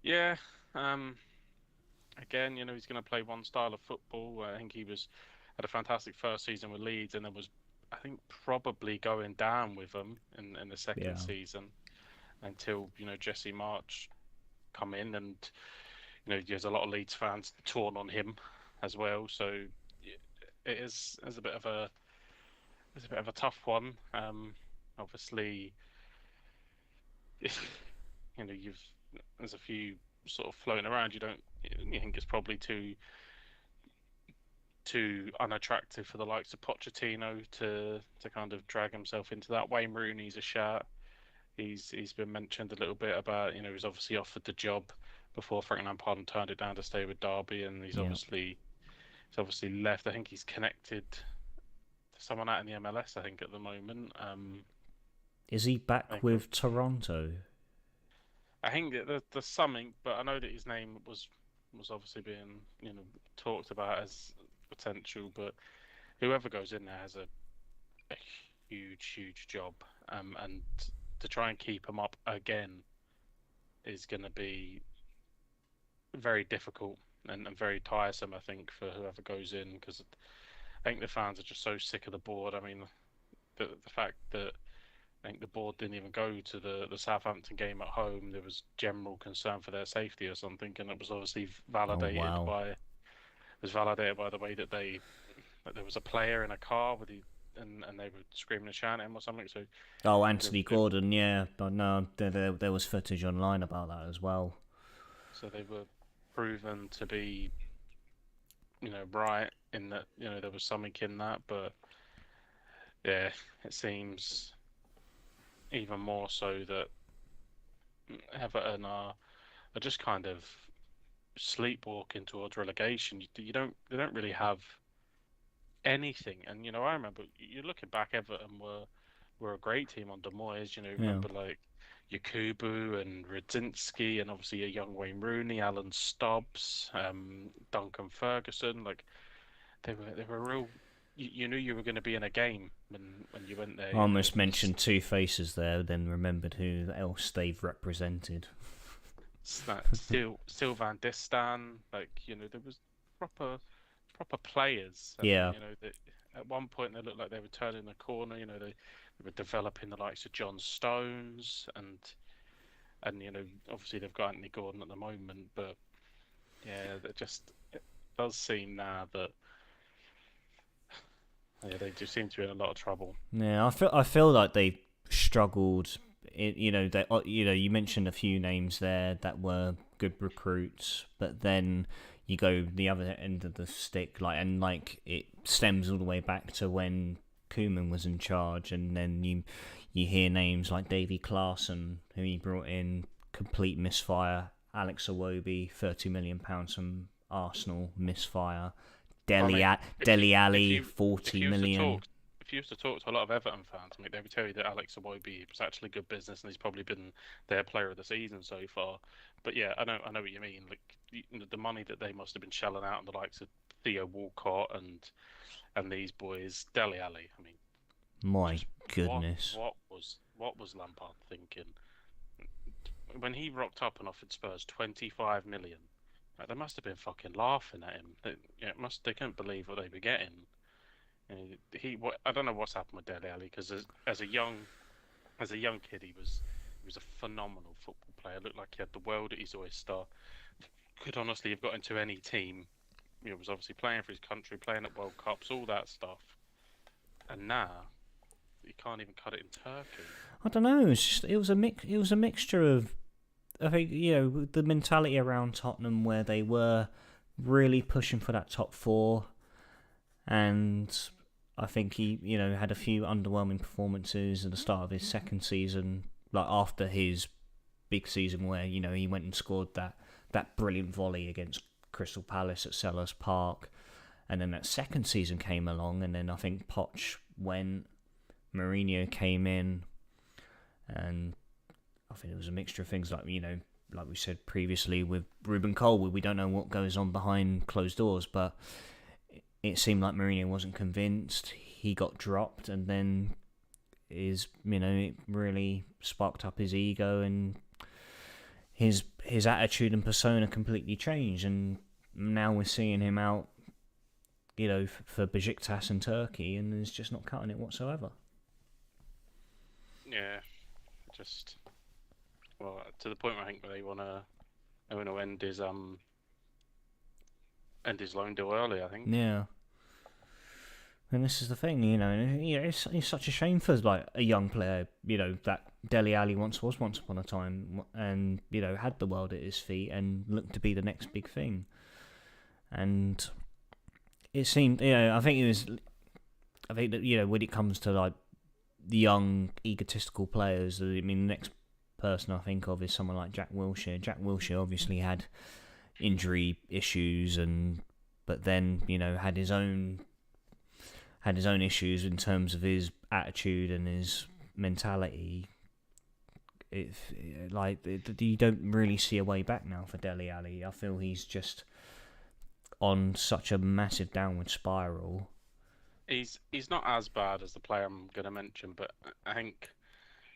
Yeah. Again, he's going to play one style of football. I think he had a fantastic first season with Leeds, and then was, I think, probably going down with them in the second season until Jesse March come in, and there's a lot of Leeds fans torn on him as well. So it is a bit of a tough one. Obviously, there's a few sort of floating around. You think it's probably too unattractive for the likes of Pochettino to kind of drag himself into that. Wayne Rooney's a shout. He's been mentioned a little bit about, he was obviously offered the job before Frank Lampard turned it down to stay with Derby, and he's obviously left. I think he's connected to someone out in the MLS, I think, at the moment. Is he back with Toronto? I think that there's something, but I know that his name was obviously being talked about as potential. But whoever goes in there has a huge job, and to try and keep him up again is going to be very difficult and very tiresome, I think, for whoever goes in, because I think the fans are just so sick of the board. I mean, the fact that I think the board didn't even go to the Southampton game at home. There was general concern for their safety or something, and it was obviously validated by the way that there was a player in a car with and they were screaming and shouting at him or something. So Anthony Gordon, yeah, but no, there was footage online about that as well. So they were proven to be, right in that, there was something in that, but yeah, it seems even more so that Everton are just kind of sleepwalking towards relegation. They don't really have anything, and I remember you're looking back, Everton were a great team under Moyes. Remember like Yakubu and Radzinski, and obviously a young Wayne Rooney, Alan Stubbs, Duncan Ferguson. Like they were real. You knew you were going to be in a game when you went there. I almost mentioned two faces there, then remembered who else they've represented. Still Van Distan, there was proper players. And, that at one point they looked like they were turning the corner. They were developing the likes of John Stones, and obviously they've got Anthony Gordon at the moment, but yeah, it does seem now that they just seem to be in a lot of trouble. Yeah, I feel like they struggled. You mentioned a few names there that were good recruits, but then you go the other end of the stick, it stems all the way back to when Koeman was in charge, and then you hear names like Davy Klaassen, who he brought in, complete misfire. Alex Iwobi, £30 million from Arsenal, misfire. Deli Alley, 40 million. If you used to talk to a lot of Everton fans, they would tell you that Alex Iwobi was actually good business, and he's probably been their player of the season so far. But yeah, I know what you mean. Like the money that they must have been shelling out on the likes of Theo Walcott and these boys, Deli Alley. I mean, my goodness, what was Lampard thinking when he rocked up and offered Spurs 25 million? Like, they must have been fucking laughing at him. They couldn't believe what they were getting. And I don't know what's happened with Dele Alli, because as a young kid, he was a phenomenal football player. Looked like he had the world at his oyster. Could honestly have got into any team. He was obviously playing for his country, playing at World Cups, all that stuff. And now he can't even cut it in Turkey. I don't know. It was a mixture of, I think, the mentality around Tottenham, where they were really pushing for that top four, and I think he, had a few underwhelming performances at the start of his second season, like after his big season where, he went and scored that brilliant volley against Crystal Palace at Selhurst Park, and then that second season came along, and then I think Poch went, Mourinho came in, and I think it was a mixture of things like, like we said previously with Ruben Colwood, we don't know what goes on behind closed doors, but it seemed like Mourinho wasn't convinced. He got dropped, and then it really sparked up his ego, and his attitude and persona completely changed. And now we're seeing him out, for Besiktas in Turkey, and he's just not cutting it whatsoever. Yeah, just to the point where I think they want to end his loan deal early, I think. Yeah. And this is the thing, it's such a shame for like a young player, that Dele Alli once upon a time, and had the world at his feet and looked to be the next big thing. And it seemed, I think that when it comes to like the young egotistical players, the next person I think of is someone like Jack Wilshere. Jack Wilshere obviously had injury issues, but then had his own issues in terms of his attitude and his mentality. You don't really see a way back now for Dele Alli. I feel he's just on such a massive downward spiral. He's not as bad as the player I'm going to mention, but I think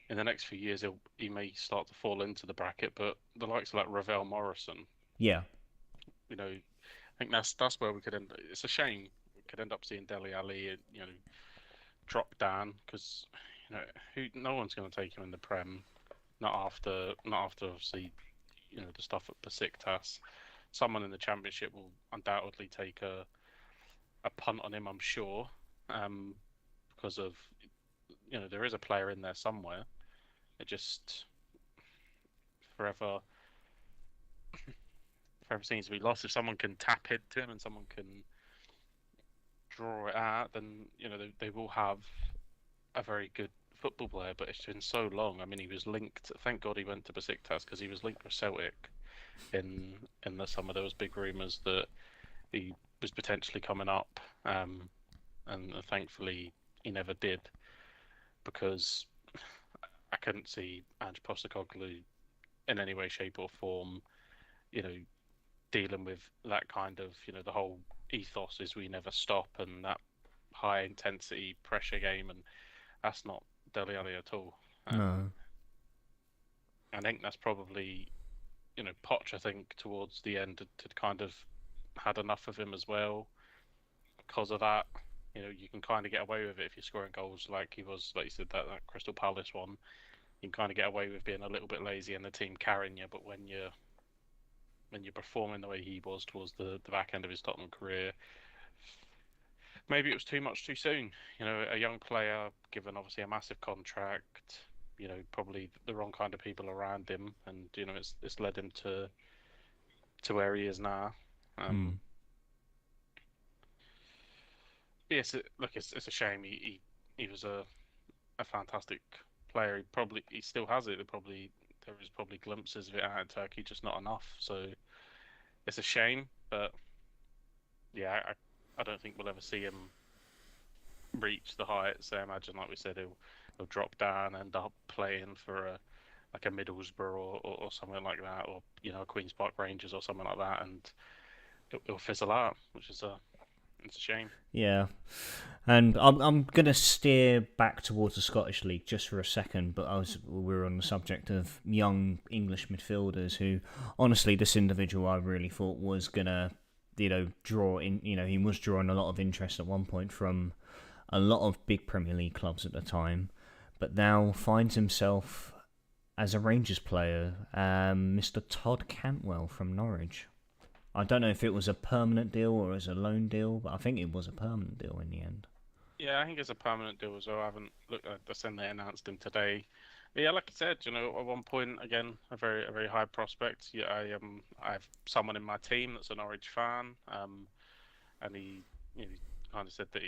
in the next few years he may start to fall into the bracket. But the likes of like Ravel Morrison, yeah, I think that's where we could end. It's a shame we could end up seeing Dele Alli, drop down, because no one's going to take him in the Prem, not after obviously the stuff at Besiktas. Someone in the Championship will undoubtedly take a punt on him, I'm sure, because of there is a player in there somewhere. It just forever seems to be lost. If someone can tap into him and someone can draw it out, then they will have a very good football player. But it's been so long. He was linked. Thank God he went to Besiktas, because he was linked with Celtic in the summer. There was big rumours that he was potentially coming up, and thankfully he never did, because I couldn't see Ange Postecoglou in any way, shape or form, dealing with that kind of, the whole ethos is we never stop, and that high intensity pressure game, and that's not Dele Alli at all. No. I think that's probably, Poch, I think, towards the end had kind of had enough of him as well. Because of that, you can kind of get away with it if you're scoring goals like he was, like you said, that Crystal Palace one. You can kind of get away with being a little bit lazy and the team carrying you, but when you're performing the way he was towards the back end of his Tottenham career, maybe it was too much too soon. A young player given obviously a massive contract, probably the wrong kind of people around him, and it's led him to where he is now. Yes, it's a shame. He was a fantastic player. He still has it. There is probably glimpses of it out in Turkey, just not enough. So it's a shame, but yeah, I don't think we'll ever see him reach the heights. I imagine, like we said, he'll drop down, end up playing for a Middlesbrough or something like that, or a Queen's Park Rangers or something like that, and it'll fizzle out, which is it's a shame. Yeah, and I'm gonna steer back towards the Scottish League just for a second, but we were on the subject of young English midfielders who, honestly, this individual I really thought was gonna, draw in. He was drawing a lot of interest at one point from a lot of big Premier League clubs at the time, but now finds himself as a Rangers player, Mr. Todd Cantwell from Norwich. I don't know if it was a permanent deal or as a loan deal, but I think it was a permanent deal in the end. Yeah, I think it's a permanent deal as well. I haven't looked at the same. They announced him today. Yeah, like I said, at one point, again, a very high prospect. Yeah, I have someone in my team that's an Norwich fan, and he kind of said that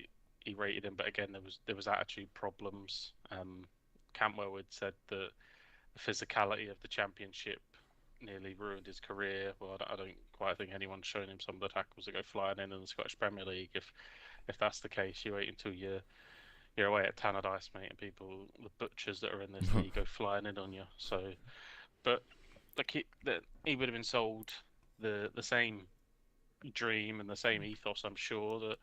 he rated him, but again, there was attitude problems. Cantwell had said that the physicality of the Championship nearly ruined his career. Well, I don't quite think anyone's shown him some of the tackles that go flying in the Scottish Premier League. If that's the case, you wait until you're away at Tannadice, mate, and the butchers that are in this league, go flying in on you. So, but like he would have been sold the same dream and the same ethos. I'm sure that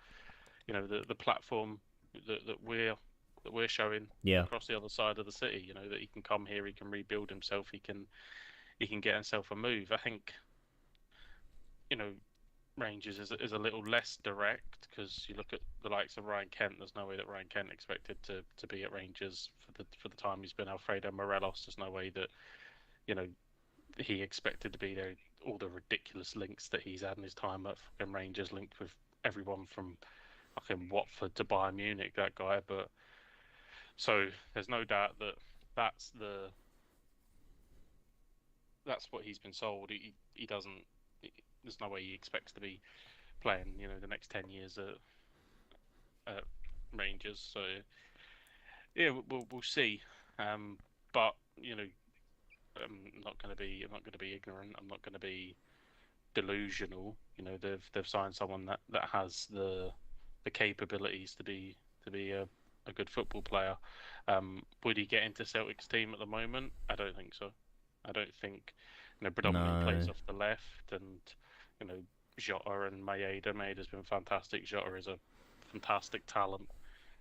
the platform that we're showing Yeah. across the other side of the city. That he can come here, he can rebuild himself, he can get himself a move. I think you know Rangers is a little less direct because you look at the likes of Ryan Kent. There's no way that Ryan Kent expected to be at Rangers for the time he's been. Alfredo Morelos. There's no way that you know he expected to be there. All the ridiculous links that he's had in his time at fucking Rangers, linked with everyone from fucking Watford to Bayern Munich. That guy, but so there's no doubt that that's the that's what he's been sold. He doesn't. There's no way he expects to be playing, the next 10 years at Rangers. So yeah, we'll see. But I'm not going to be ignorant. I'm not going to be delusional. They've signed someone that has the capabilities to be a good football player. Would he get into Celtic's team at the moment? I don't think so. I don't think predominantly No. plays off the left, and you know Jota and Maeda. Maeda's been fantastic. Jota is a fantastic talent,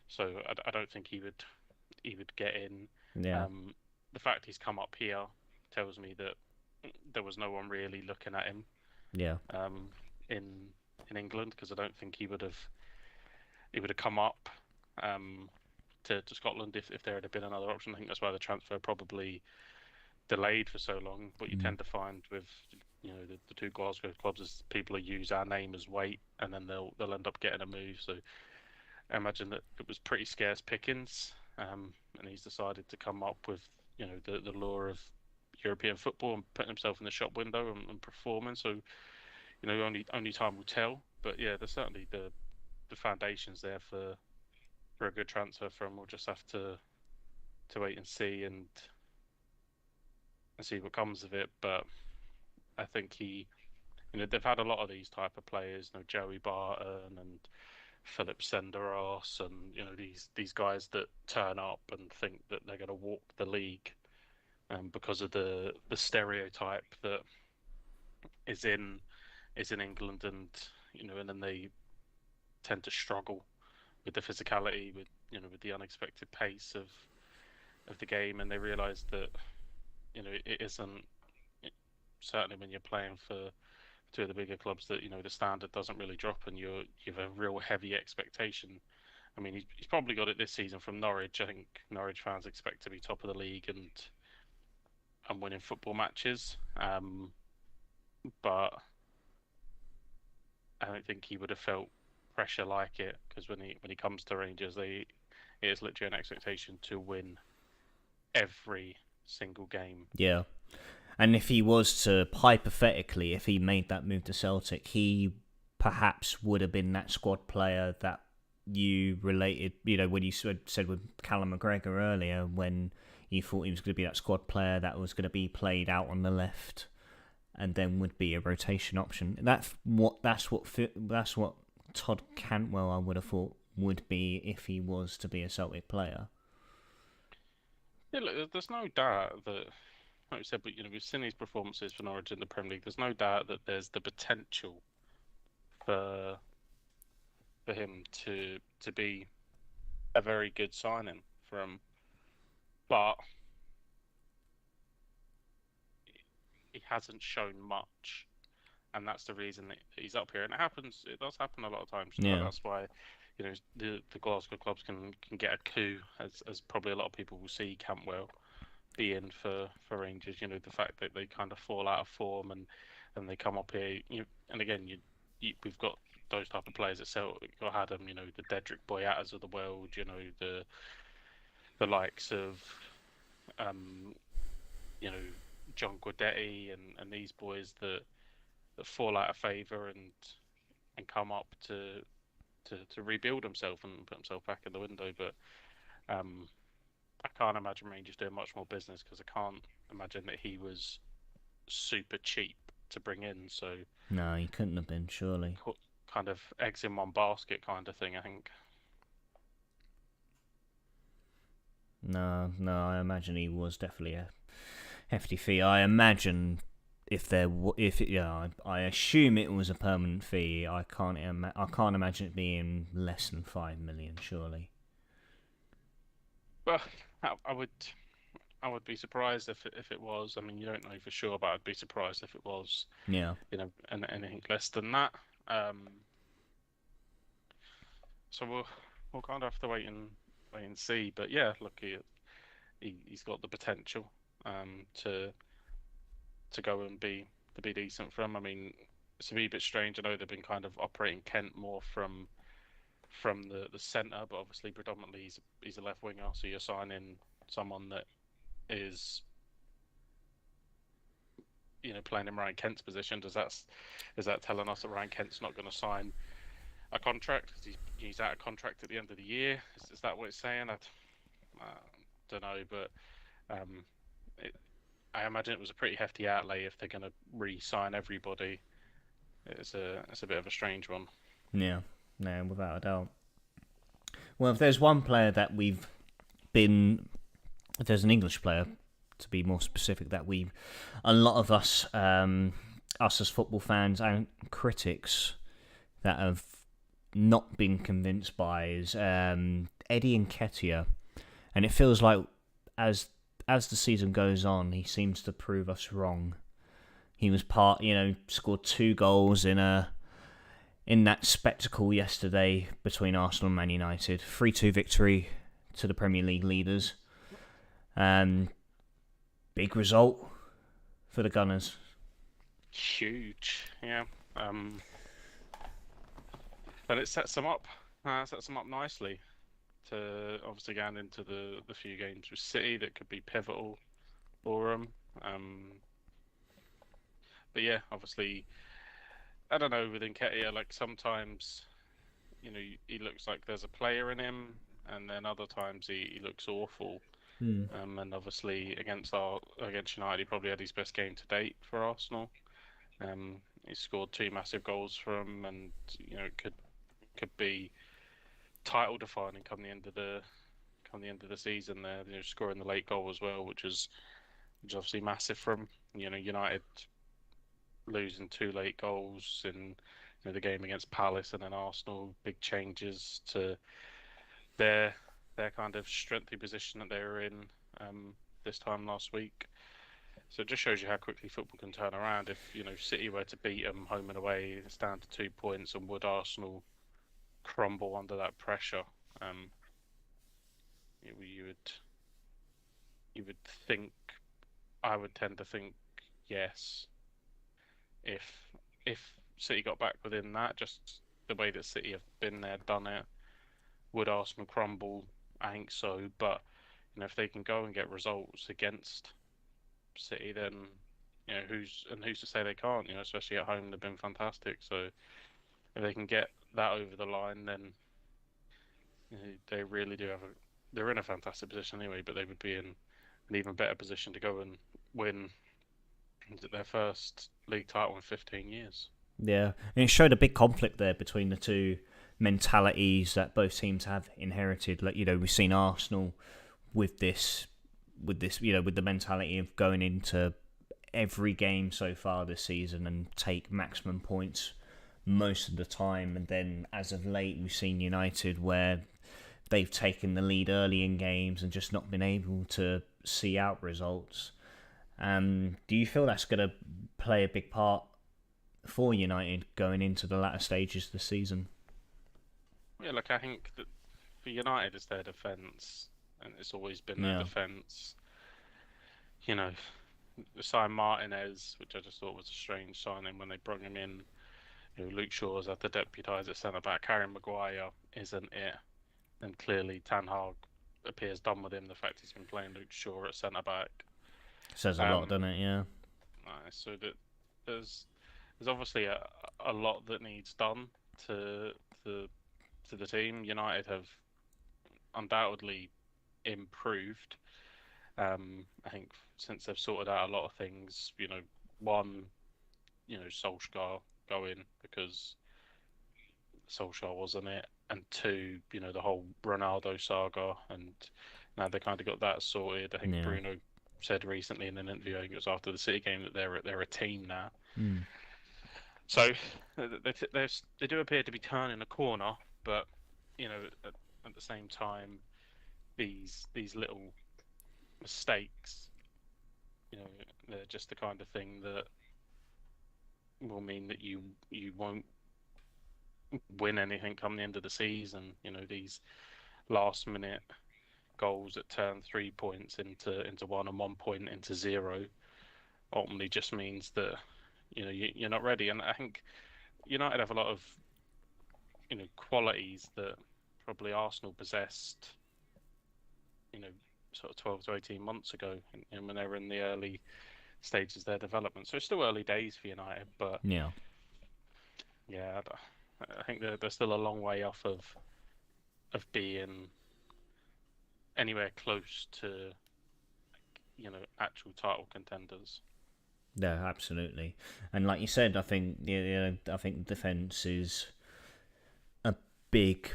so I don't think he would get in. Yeah. Um, the fact he's come up here tells me that there was no one really looking at him Yeah. um, in England, because I don't think he would have come up to Scotland if there had been another option. I think that's why the transfer probably delayed for so long. What you tend to find with the two Glasgow clubs is people who use our name as weight, and then they'll end up getting a move. So I imagine that it was pretty scarce pickings, and he's decided to come up with the lure of European football and putting himself in the shop window and performing. So only time will tell. But yeah, there's certainly the foundations there for a good transfer from. We'll just have to wait and see and see what comes of it. But I think they've had a lot of these type of players, Joey Barton and Philip Senderos, and these guys that turn up and think that they're going to walk the league, because of the stereotype that is in England, and then they tend to struggle with the physicality, with the unexpected pace of the game, and they realise that it isn't, certainly when you're playing for two of the bigger clubs, that the standard doesn't really drop, and you have a real heavy expectation. I mean, he's probably got it this season from Norwich. I think Norwich fans expect to be top of the league and winning football matches. But I don't think he would have felt pressure like it, because when he comes to Rangers, it is literally an expectation to win every single game. Yeah. And if he was to, hypothetically, if he made that move to Celtic, he perhaps would have been that squad player that you related, when you said with Callum McGregor earlier, when you thought he was going to be that squad player that was going to be played out on the left and then would be a rotation option. That's what Todd Cantwell, I would have thought, would be if he was to be a Celtic player. Yeah, look, there's no doubt that, like we said, but we've seen these performances for Norwich in the Premier League. There's no doubt that there's the potential for him to be a very good signing from, but he hasn't shown much, and that's the reason that he's up here. And it does happen a lot of times. Yeah. That's why the Glasgow clubs can get a coup, as probably a lot of people will see Cantwell be in for Rangers. The fact that they kind of fall out of form and they come up here. And again, we've got those type of players at Celtic. You've had them, the Dedrick Boyatas of the world. The likes of you know, John Guidetti and these boys that fall out of favour and come up to rebuild himself and put himself back in the window. But um, I can't imagine Rangers doing much more business because I can't imagine that he was super cheap to bring in. So No, he couldn't have been, surely. kind of eggs in one basket kind of thing, I think. No, I imagine he was definitely a hefty fee. I imagine I assume it was a permanent fee. I can't imagine it being less than 5 million, surely. Well, I would be surprised if it was. I mean, you don't know for sure, but I'd be surprised if it was. Yeah. And anything less than that. So we'll kind of have to wait and see. But yeah, look, he's got the potential to go and be decent for him. I mean, it's a wee bit strange. I know they've been kind of operating Kent more from the centre, but obviously predominantly he's a left winger, so you're signing someone that is playing in Ryan Kent's position. Is that telling us that Ryan Kent's not going to sign a contract because he's out of contract at the end of the year? Is that what it's saying? I don't know, but I imagine it was a pretty hefty outlay if they're going to re-sign everybody. It's a bit of a strange one. Yeah, no, without a doubt. Well, if there's one player if there's an English player, to be more specific, that a lot of us as football fans and critics that have not been convinced by is Eddie Nketiah, and it feels like as the season goes on, he seems to prove us wrong. He was scored 2 goals in that spectacle yesterday between Arsenal and Man United. 3-2 victory to the Premier League leaders. Big result for the Gunners. Huge, yeah. But it sets them up. Nicely to obviously going into the few games with City that could be pivotal for them. But yeah, obviously, I don't know, with Nketiah, like sometimes, he looks like there's a player in him, and then other times he looks awful. And obviously against United, he probably had his best game to date for Arsenal. He scored 2 massive goals for them, and it could be title defining come the end of the season. There, scoring the late goal as well, which is obviously massive for him. United losing 2 late goals in the game against Palace, and then Arsenal, big changes to their kind of strengthy position that they were in this time last week. So it just shows you how quickly football can turn around. If City were to beat them home and away, it's down to 2 points, and would Arsenal crumble under that pressure? You would think. I would tend to think yes. If City got back within that, just the way that City have been there, done it, would Arsenal crumble? I think so. But if they can go and get results against City, then who's to say they can't? Especially at home, they've been fantastic. So if they can get that over the line, then they really do they're in a fantastic position anyway. But they would be in an even better position to go and win their first league title in 15 years. Yeah, and it showed a big conflict there between the two mentalities that both teams have inherited. Like we've seen Arsenal with the mentality of going into every game so far this season and take maximum points most of the time, and then as of late we've seen United where they've taken the lead early in games and just not been able to see out results. Do you feel that's going to play a big part for United going into the latter stages of the season? Yeah, look, I think that for United it's their defence, and it's always been their defence. They signed Martinez, which I just thought was a strange signing when they brought him in. Luke Shaw's had to deputise at centre back. Harry Maguire isn't it, and clearly Ten Hag appears done with him. The fact he's been playing Luke Shaw at centre back. Says a lot, Um, doesn't it? Yeah. so that there's there's obviously a lot that needs done to to to the team. United have undoubtedly improved. I think since they've sorted out a lot of things, one, Solskjaer going because Solskjaer wasn't it, and two, the whole Ronaldo saga, and now they kind of got that sorted. I think Yeah. Bruno said recently in an interview, I think it was after the City game, that they're a team now. Mm. So they do appear to be turning a corner, but at the same time, these little mistakes, they're just the kind of thing that will mean that you won't win anything come the end of the season. These last minute goals that turn 3 points into one and 1 point into zero ultimately just means that you're not ready. And I think United have a lot of qualities that probably Arsenal possessed sort of 12 to 18 months ago, and when they were in the early stages of their development. So it's still early days for United, but Yeah. yeah, I think they're still a long way off of being anywhere close to actual title contenders. Yeah, absolutely. And like you said, I think I think defense is a big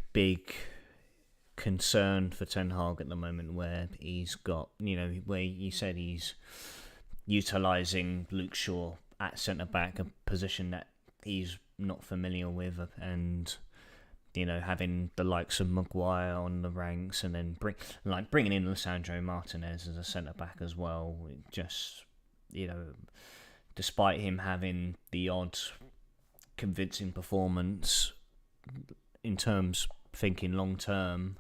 concern for Ten Hag at the moment, where he's got where you said he's utilising Luke Shaw at centre back, a position that he's not familiar with, and having the likes of Maguire on the ranks, and then bringing in Lisandro Martinez as a centre back as well. Just despite him having the odd convincing performance, in terms thinking long term,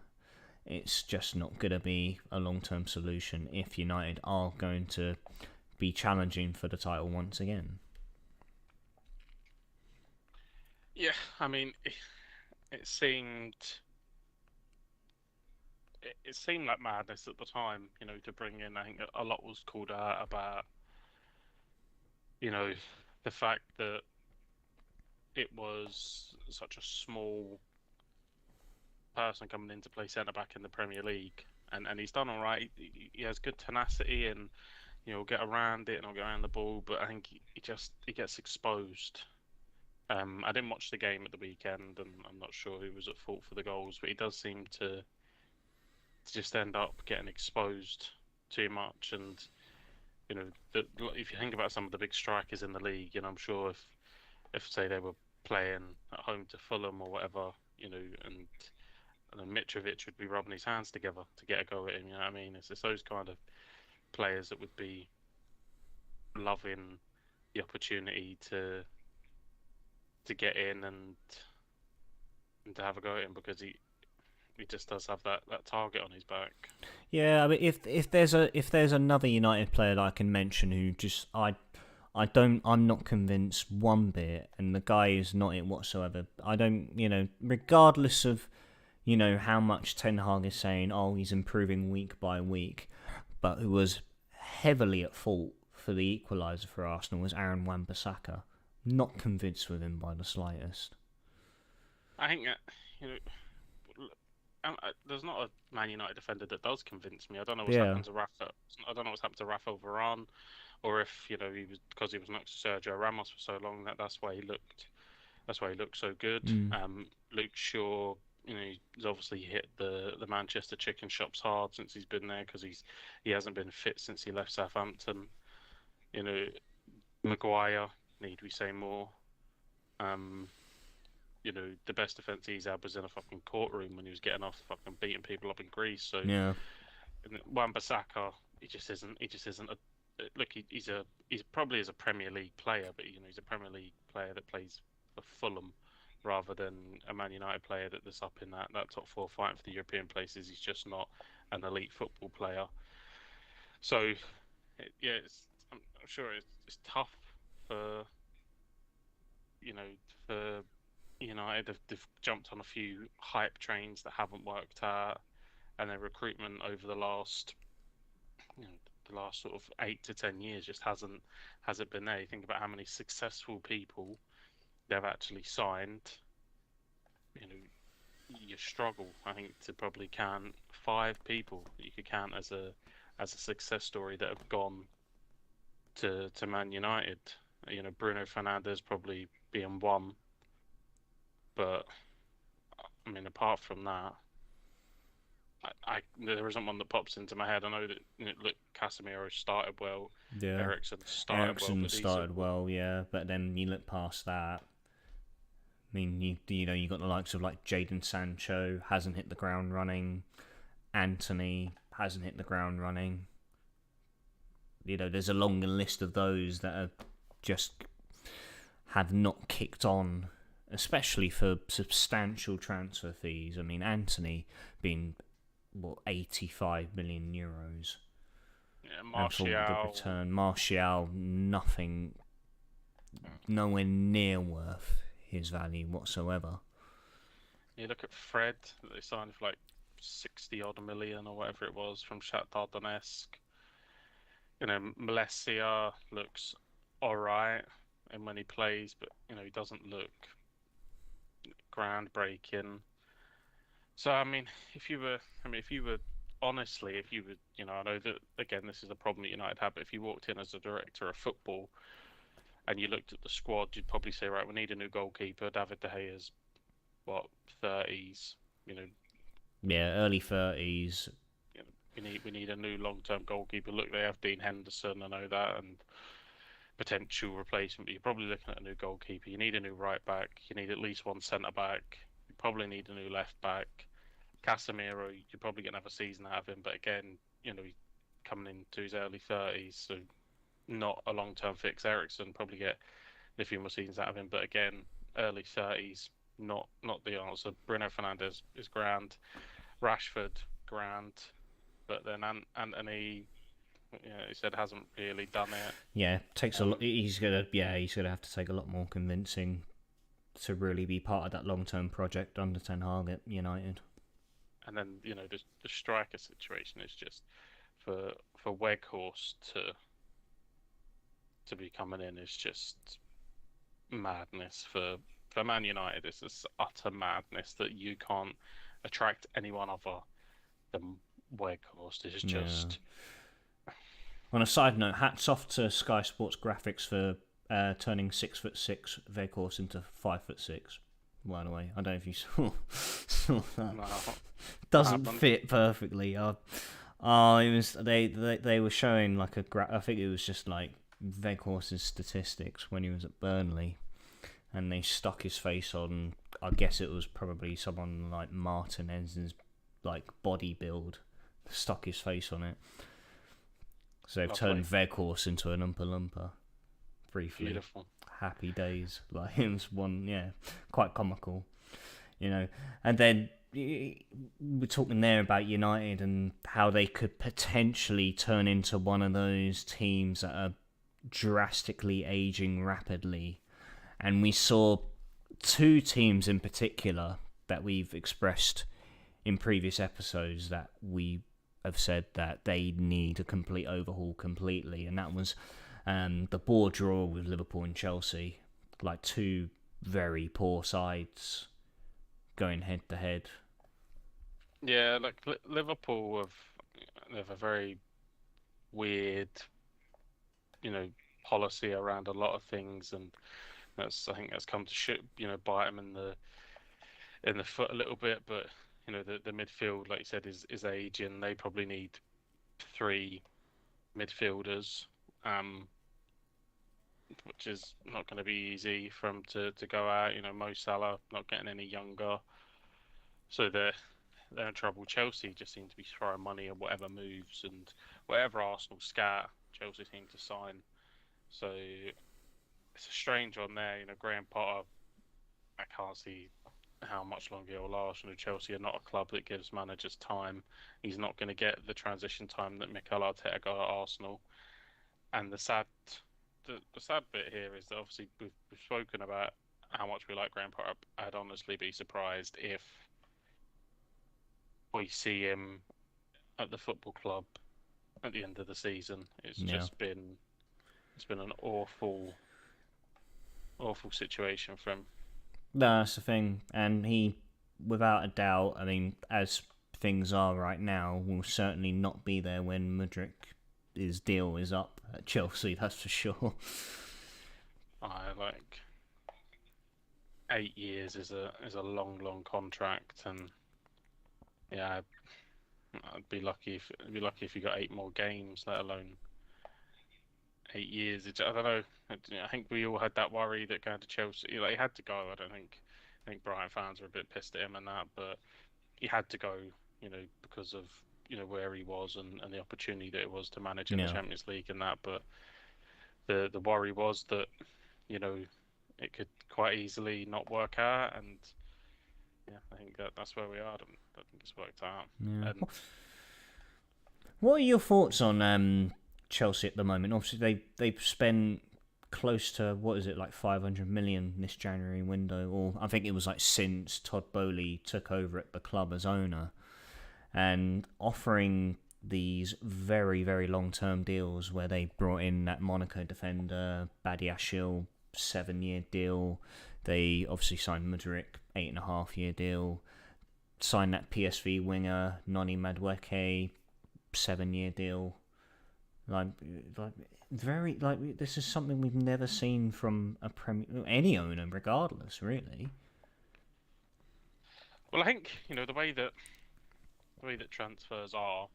it's just not going to be a long term solution if United are going to be challenging for the title once again. Yeah, I mean, it seemed it seemed like madness at the time, to bring in. I think a lot was called out about, the fact that it was such a small person coming in to play centre back in the Premier League, and he's done all right. He has good tenacity, and he'll get around it and he'll get around the ball, but I think he gets exposed. I didn't watch the game at the weekend, and I'm not sure who was at fault for the goals, but he does seem to just end up getting exposed too much. And if you think about some of the big strikers in the league, I'm sure if say they were playing at home to Fulham or whatever, and then Mitrovic would be rubbing his hands together to get a go at him. You know what I mean? It's just those kind of players that would be loving the opportunity to get in and to have a go at him, because he just does have that target on his back. Yeah, I mean, if there's another United player that I can mention who just I'm not convinced one bit, and the guy is not it whatsoever. I don't, regardless of how much Ten Hag is saying, oh, he's improving week by week, but who was heavily at fault for the equaliser for Arsenal was Aaron Wan-Bissaka. Not convinced with him by the slightest. I think there's not a Man United defender that does convince me. I don't know what's happened to Rafa. I don't know what's happened to Rafael Varane, or if he was because he was next to Sergio Ramos for so long that's why he looked so good. Luke Shaw, he's obviously hit the Manchester chicken shops hard since he's been there, because he hasn't been fit since he left Southampton. Maguire, need we say more? The best defence he's had was in a fucking courtroom when he was getting off fucking beating people up in Greece. So yeah, Wan-Bissaka, he just isn't a look. He's probably a Premier League player, but he's a Premier League player that plays for Fulham rather than a Man United player that's up in that top four fighting for the European places. He's just not an elite football player. So I'm sure it's tough for United. They've jumped on a few hype trains that haven't worked out, and their recruitment over the last, the last sort of 8 to 10 years just hasn't been there. You think about how many successful people they've actually signed. You struggle, I think, to probably count 5 people that you could count as a success story that have gone to Man United. Bruno Fernandes probably being one, but I mean, apart from that, there isn't one that pops into my head. I know that look, Casemiro started well, Yeah, Eriksen started well, Eriksen but started well, yeah. But then you look past that. I mean, you got the likes of like Jadon Sancho hasn't hit the ground running, Anthony hasn't hit the ground running. There's a longer list of those that are just have not kicked on, especially for substantial transfer fees. I mean, Anthony being 85 million euros. Yeah, And for the Martial. return, Martial, nothing, nowhere near worth his value whatsoever. You look at Fred that they signed for like 60 odd million or whatever it was from Shakhtar Donetsk. Malaysia looks alright and when he plays, but he doesn't look groundbreaking. So I mean, if you were honestly, I know that again this is the problem that United have, but if you walked in as a director of football and you looked at the squad, you'd probably say, right, we need a new goalkeeper. David De Gea's what, 30s, Yeah, early 30s. We need a new long-term goalkeeper. Look, they have Dean Henderson, I know that, and potential replacement. But you're probably looking at a new goalkeeper. You need a new right back. You need at least one centre back. You probably need a new left back. Casemiro, you're probably going to have a season out of him, but again, he's coming into his early 30s, so not a long-term fix. Eriksen probably get a few more seasons out of him, but again, early 30s, not the answer. Bruno Fernandes is grand. Rashford, grand. But then Anthony, he said hasn't really done it. Yeah, takes a lot. He's gonna have to take a lot more convincing to really be part of that long-term project under Ten Hag at United. And then the striker situation is just for Weghorst to be coming in is just madness for Man United. It's this utter madness that you can't attract anyone other than Weghorst. It's just. Yeah. On a side note, hats off to Sky Sports Graphics for turning 6'6" Weghorst into 5'6". By the way, I don't know if you saw that. No, doesn't fit perfectly. It was they were showing like I think it was just like Weghorst's statistics when he was at Burnley, and they stuck his face on. I guess it was probably someone like Martinez's like body build, stuck his face on it. So they've turned Weghorst into an Oompa Loompa briefly. Beautiful. Happy days. Like it was quite comical, And then we're talking there about United and how they could potentially turn into one of those teams that are drastically aging rapidly. And we saw 2 teams in particular that we've expressed in previous episodes that we have said that they need a complete overhaul completely, and that was the poor draw with Liverpool and Chelsea, like 2 very poor sides going head to head. Yeah, like Liverpool have a very weird, policy around a lot of things, and I think that's come to bite them in the foot a little bit. But the midfield, like you said, is aging. They probably need 3 midfielders. Which is not going to be easy for them to go out. Mo Salah not getting any younger, so they're in trouble. Chelsea just seem to be throwing money at whatever moves and whatever Arsenal scat, Chelsea seem to sign. So it's a strange one there. Graham Potter, I can't see how much longer he'll last. Chelsea are not a club that gives managers time. He's not going to get the transition time that Mikel Arteta got at Arsenal. And the sad bit here is that obviously we've spoken about how much we like Graham Potter. I'd honestly be surprised if we see him at the football club at the end of the season. Yeah. It's been an awful situation for him. No, that's the thing. And he, without a doubt, I mean, as things are right now, will certainly not be there when Mudryk's deal is up at Chelsea, that's for sure. I like 8 years is a long contract, and yeah, I'd be lucky if you got 8 more games, let alone 8 years. I don't know. I think we all had that worry that going to Chelsea, like, he had to go. I think Brighton fans were a bit pissed at him and that, but he had to go, because of where he was and the opportunity that it was to manage in the Champions League and that. But the worry was that it could quite easily not work out, and yeah, I think that's where we are. I don't think it's worked out. Yeah. And what are your thoughts on Chelsea at the moment? Obviously, they've spent close to, what is it, like 500 million this January window, or I think it was like since Todd Boehly took over at the club as owner, and offering these very, very long-term deals where they brought in that Monaco defender, Badiashile, 7-year deal. They obviously signed Mudryk, 8.5-year deal. Signed that PSV winger, Noni Madueke, 7-year deal. This is something we've never seen from any owner, regardless, really. Well, I think the way that transfers are,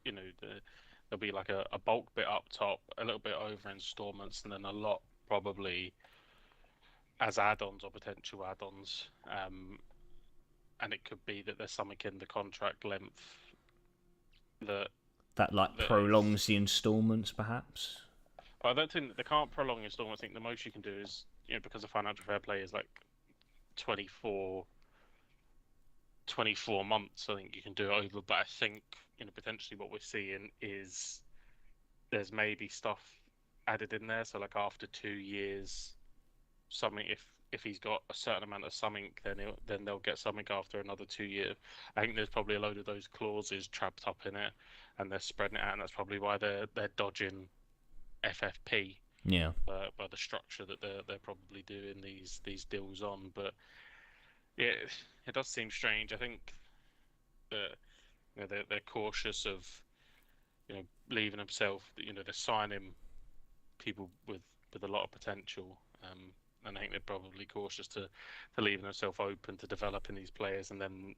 there'll be like a bulk bit up top, a little bit over instalments, and then a lot probably as add-ons or potential add-ons. And it could be that there's something in the contract length that prolongs the instalments, perhaps. But I don't think they can't prolong instalments. I think the most you can do is, because the financial fair play is like 24 months. I think you can do it over. But I think potentially what we're seeing is there's maybe stuff added in there. So like after 2 years, something if he's got a certain amount of something, then they'll get something after another 2 years. I think there's probably a load of those clauses trapped up in it, and they're spreading it out, and that's probably why they're dodging FFP. Yeah. By the structure that they're probably doing these deals on. But yeah, it does seem strange. I think that they're cautious of leaving themselves. They're signing people with a lot of potential. And I think they're probably cautious to leaving themselves open to developing these players, and then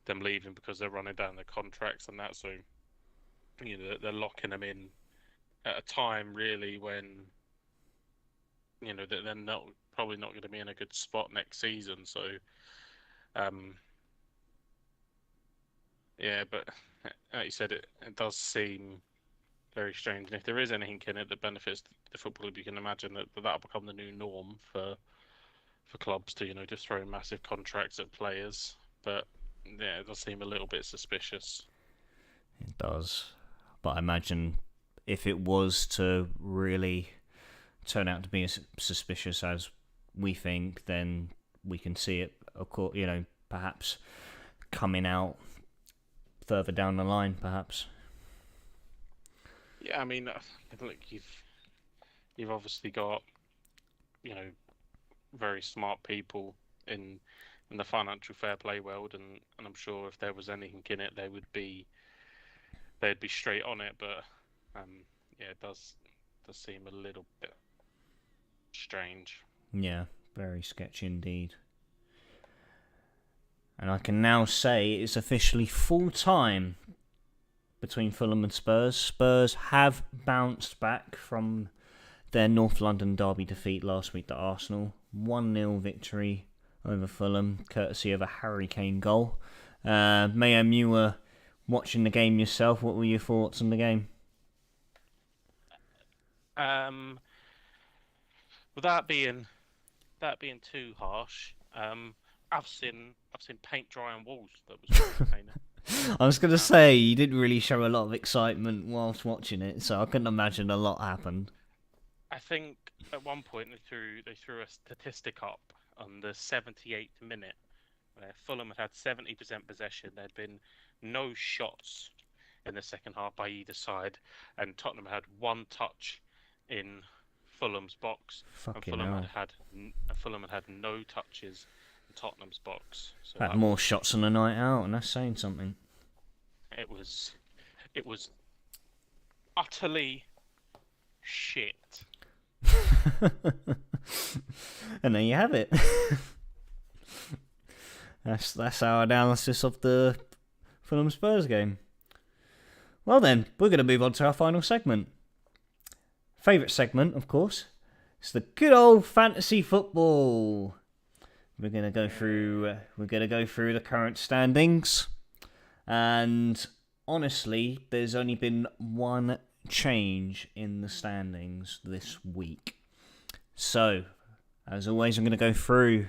them leaving because they're running down their contracts and that. So they're locking them in at a time really when they're probably not going to be in a good spot next season. So yeah, but like you said, it does seem very strange. And if there is anything in it that benefits the football club, you can imagine that'll become the new norm for clubs to just throw massive contracts at players. But yeah, it does seem a little bit suspicious. It does. But I imagine if it was to really turn out to be as suspicious as we think, then we can see it, of course, perhaps coming out further down the line, perhaps. Yeah, I mean, look, you've obviously got very smart people in the financial fair play world, and I'm sure if there was anything in it, they'd be straight on it. But yeah, it does seem a little bit strange. Yeah, very sketchy indeed. And I can now say it's officially full time between Fulham and Spurs. Spurs have bounced back from their North London derby defeat last week to Arsenal. 1-0 victory over Fulham, courtesy of a Harry Kane goal. Mayhem, you were watching the game yourself. What were your thoughts on the game? Without being too harsh, I've seen paint dry on walls. That was entertaining. I was going to say, you didn't really show a lot of excitement whilst watching it, so I couldn't imagine a lot happened. I think at one point they threw a statistic up on the 78th minute where Fulham had 70% possession. There'd been no shots in the second half by either side, and Tottenham had one touch in Fulham's box, and Fucking hell. Fulham had no touches in Tottenham's box. So Had more shots on the night out, and that's saying something. it was utterly shit. And there you have it. That's our analysis of the Fulham Spurs game. Well then, we're going to move on to our final segment. Favourite segment, of course. It's the good old fantasy football. We're going to go through the current standings, and honestly, there's only been one change in the standings this week. So, as always, I'm going to go through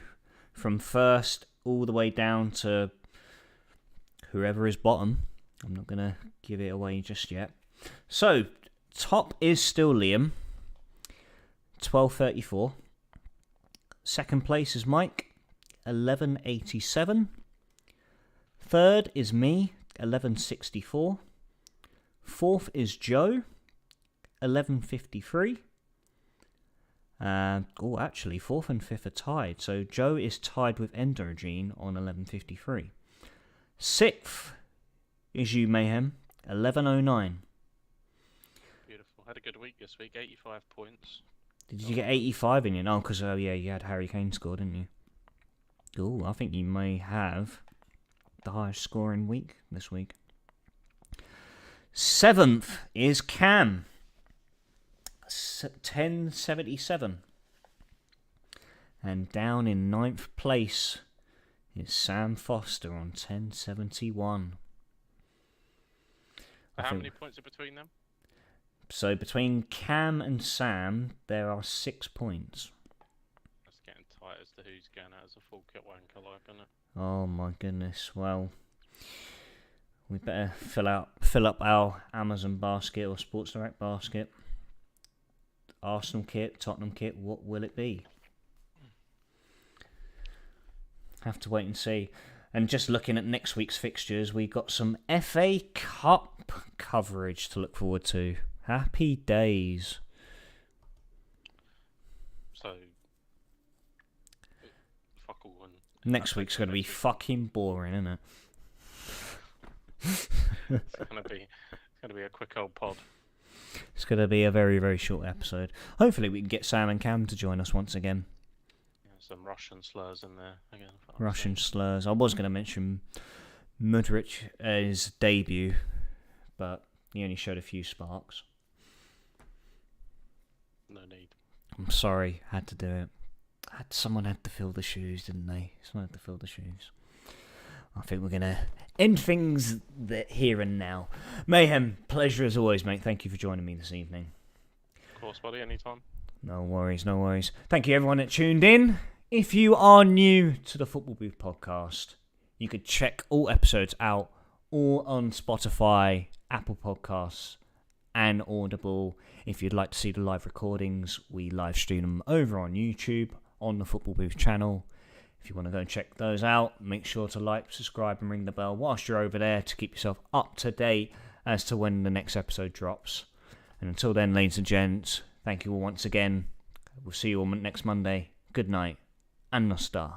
from first all the way down to whoever is bottom. I'm not going to give it away just yet. So, top is still Liam, 1234. Second place is Mike, 1187. Third is me, 1164. Fourth is Joe, 1153. Actually, fourth and fifth are tied. So Joe is tied with Endogene on 1153. Sixth is you, Mayhem, 1109. Beautiful. Had a good week this week. 85 points. Did you get 85 in your? Oh, because you had Harry Kane score, didn't you? Oh, I think you may have the highest scoring week this week. Seventh is Cam, 1077. And down in ninth place is Sam Foster on 1071. How many points are between them? So between Cam and Sam, there are 6 points. That's getting tight as to who's going out as a full kit wanker, like, isn't it? Oh my goodness. Well, we better fill up our Amazon basket or Sports Direct basket. Arsenal kit, Tottenham kit, what will it be? Have to wait and see. And just looking at next week's fixtures, we got some FA Cup coverage to look forward to. Happy days. So, fuck all. Next week's going to be fucking boring, isn't it? It's going to be a quick old pod. It's going to be a very, very short episode. Hopefully we can get Sam and Cam to join us once again. Yeah, some Russian slurs in there again. Russian slurs. I was going to mention Mudric's debut, but he only showed a few sparks. No need. I'm sorry, had to do it. Someone had to fill the shoes, didn't they? Someone had to fill the shoes. I think we're going to end things here and now. Mayhem, pleasure as always, mate. Thank you for joining me this evening. Of course, buddy, anytime. No worries, no worries. Thank you, everyone that tuned in. If you are new to the Football Booth podcast, you could check all episodes out all on Spotify, Apple Podcasts, and Audible. If you'd like to see the live recordings, we live stream them over on YouTube on the Football Booth channel. If you want to go and check those out, make sure to like, subscribe, and ring the bell whilst you're over there to keep yourself up to date as to when the next episode drops. And until then, ladies and gents, thank you all once again. We'll see you all next Monday. Good night, and Nostar.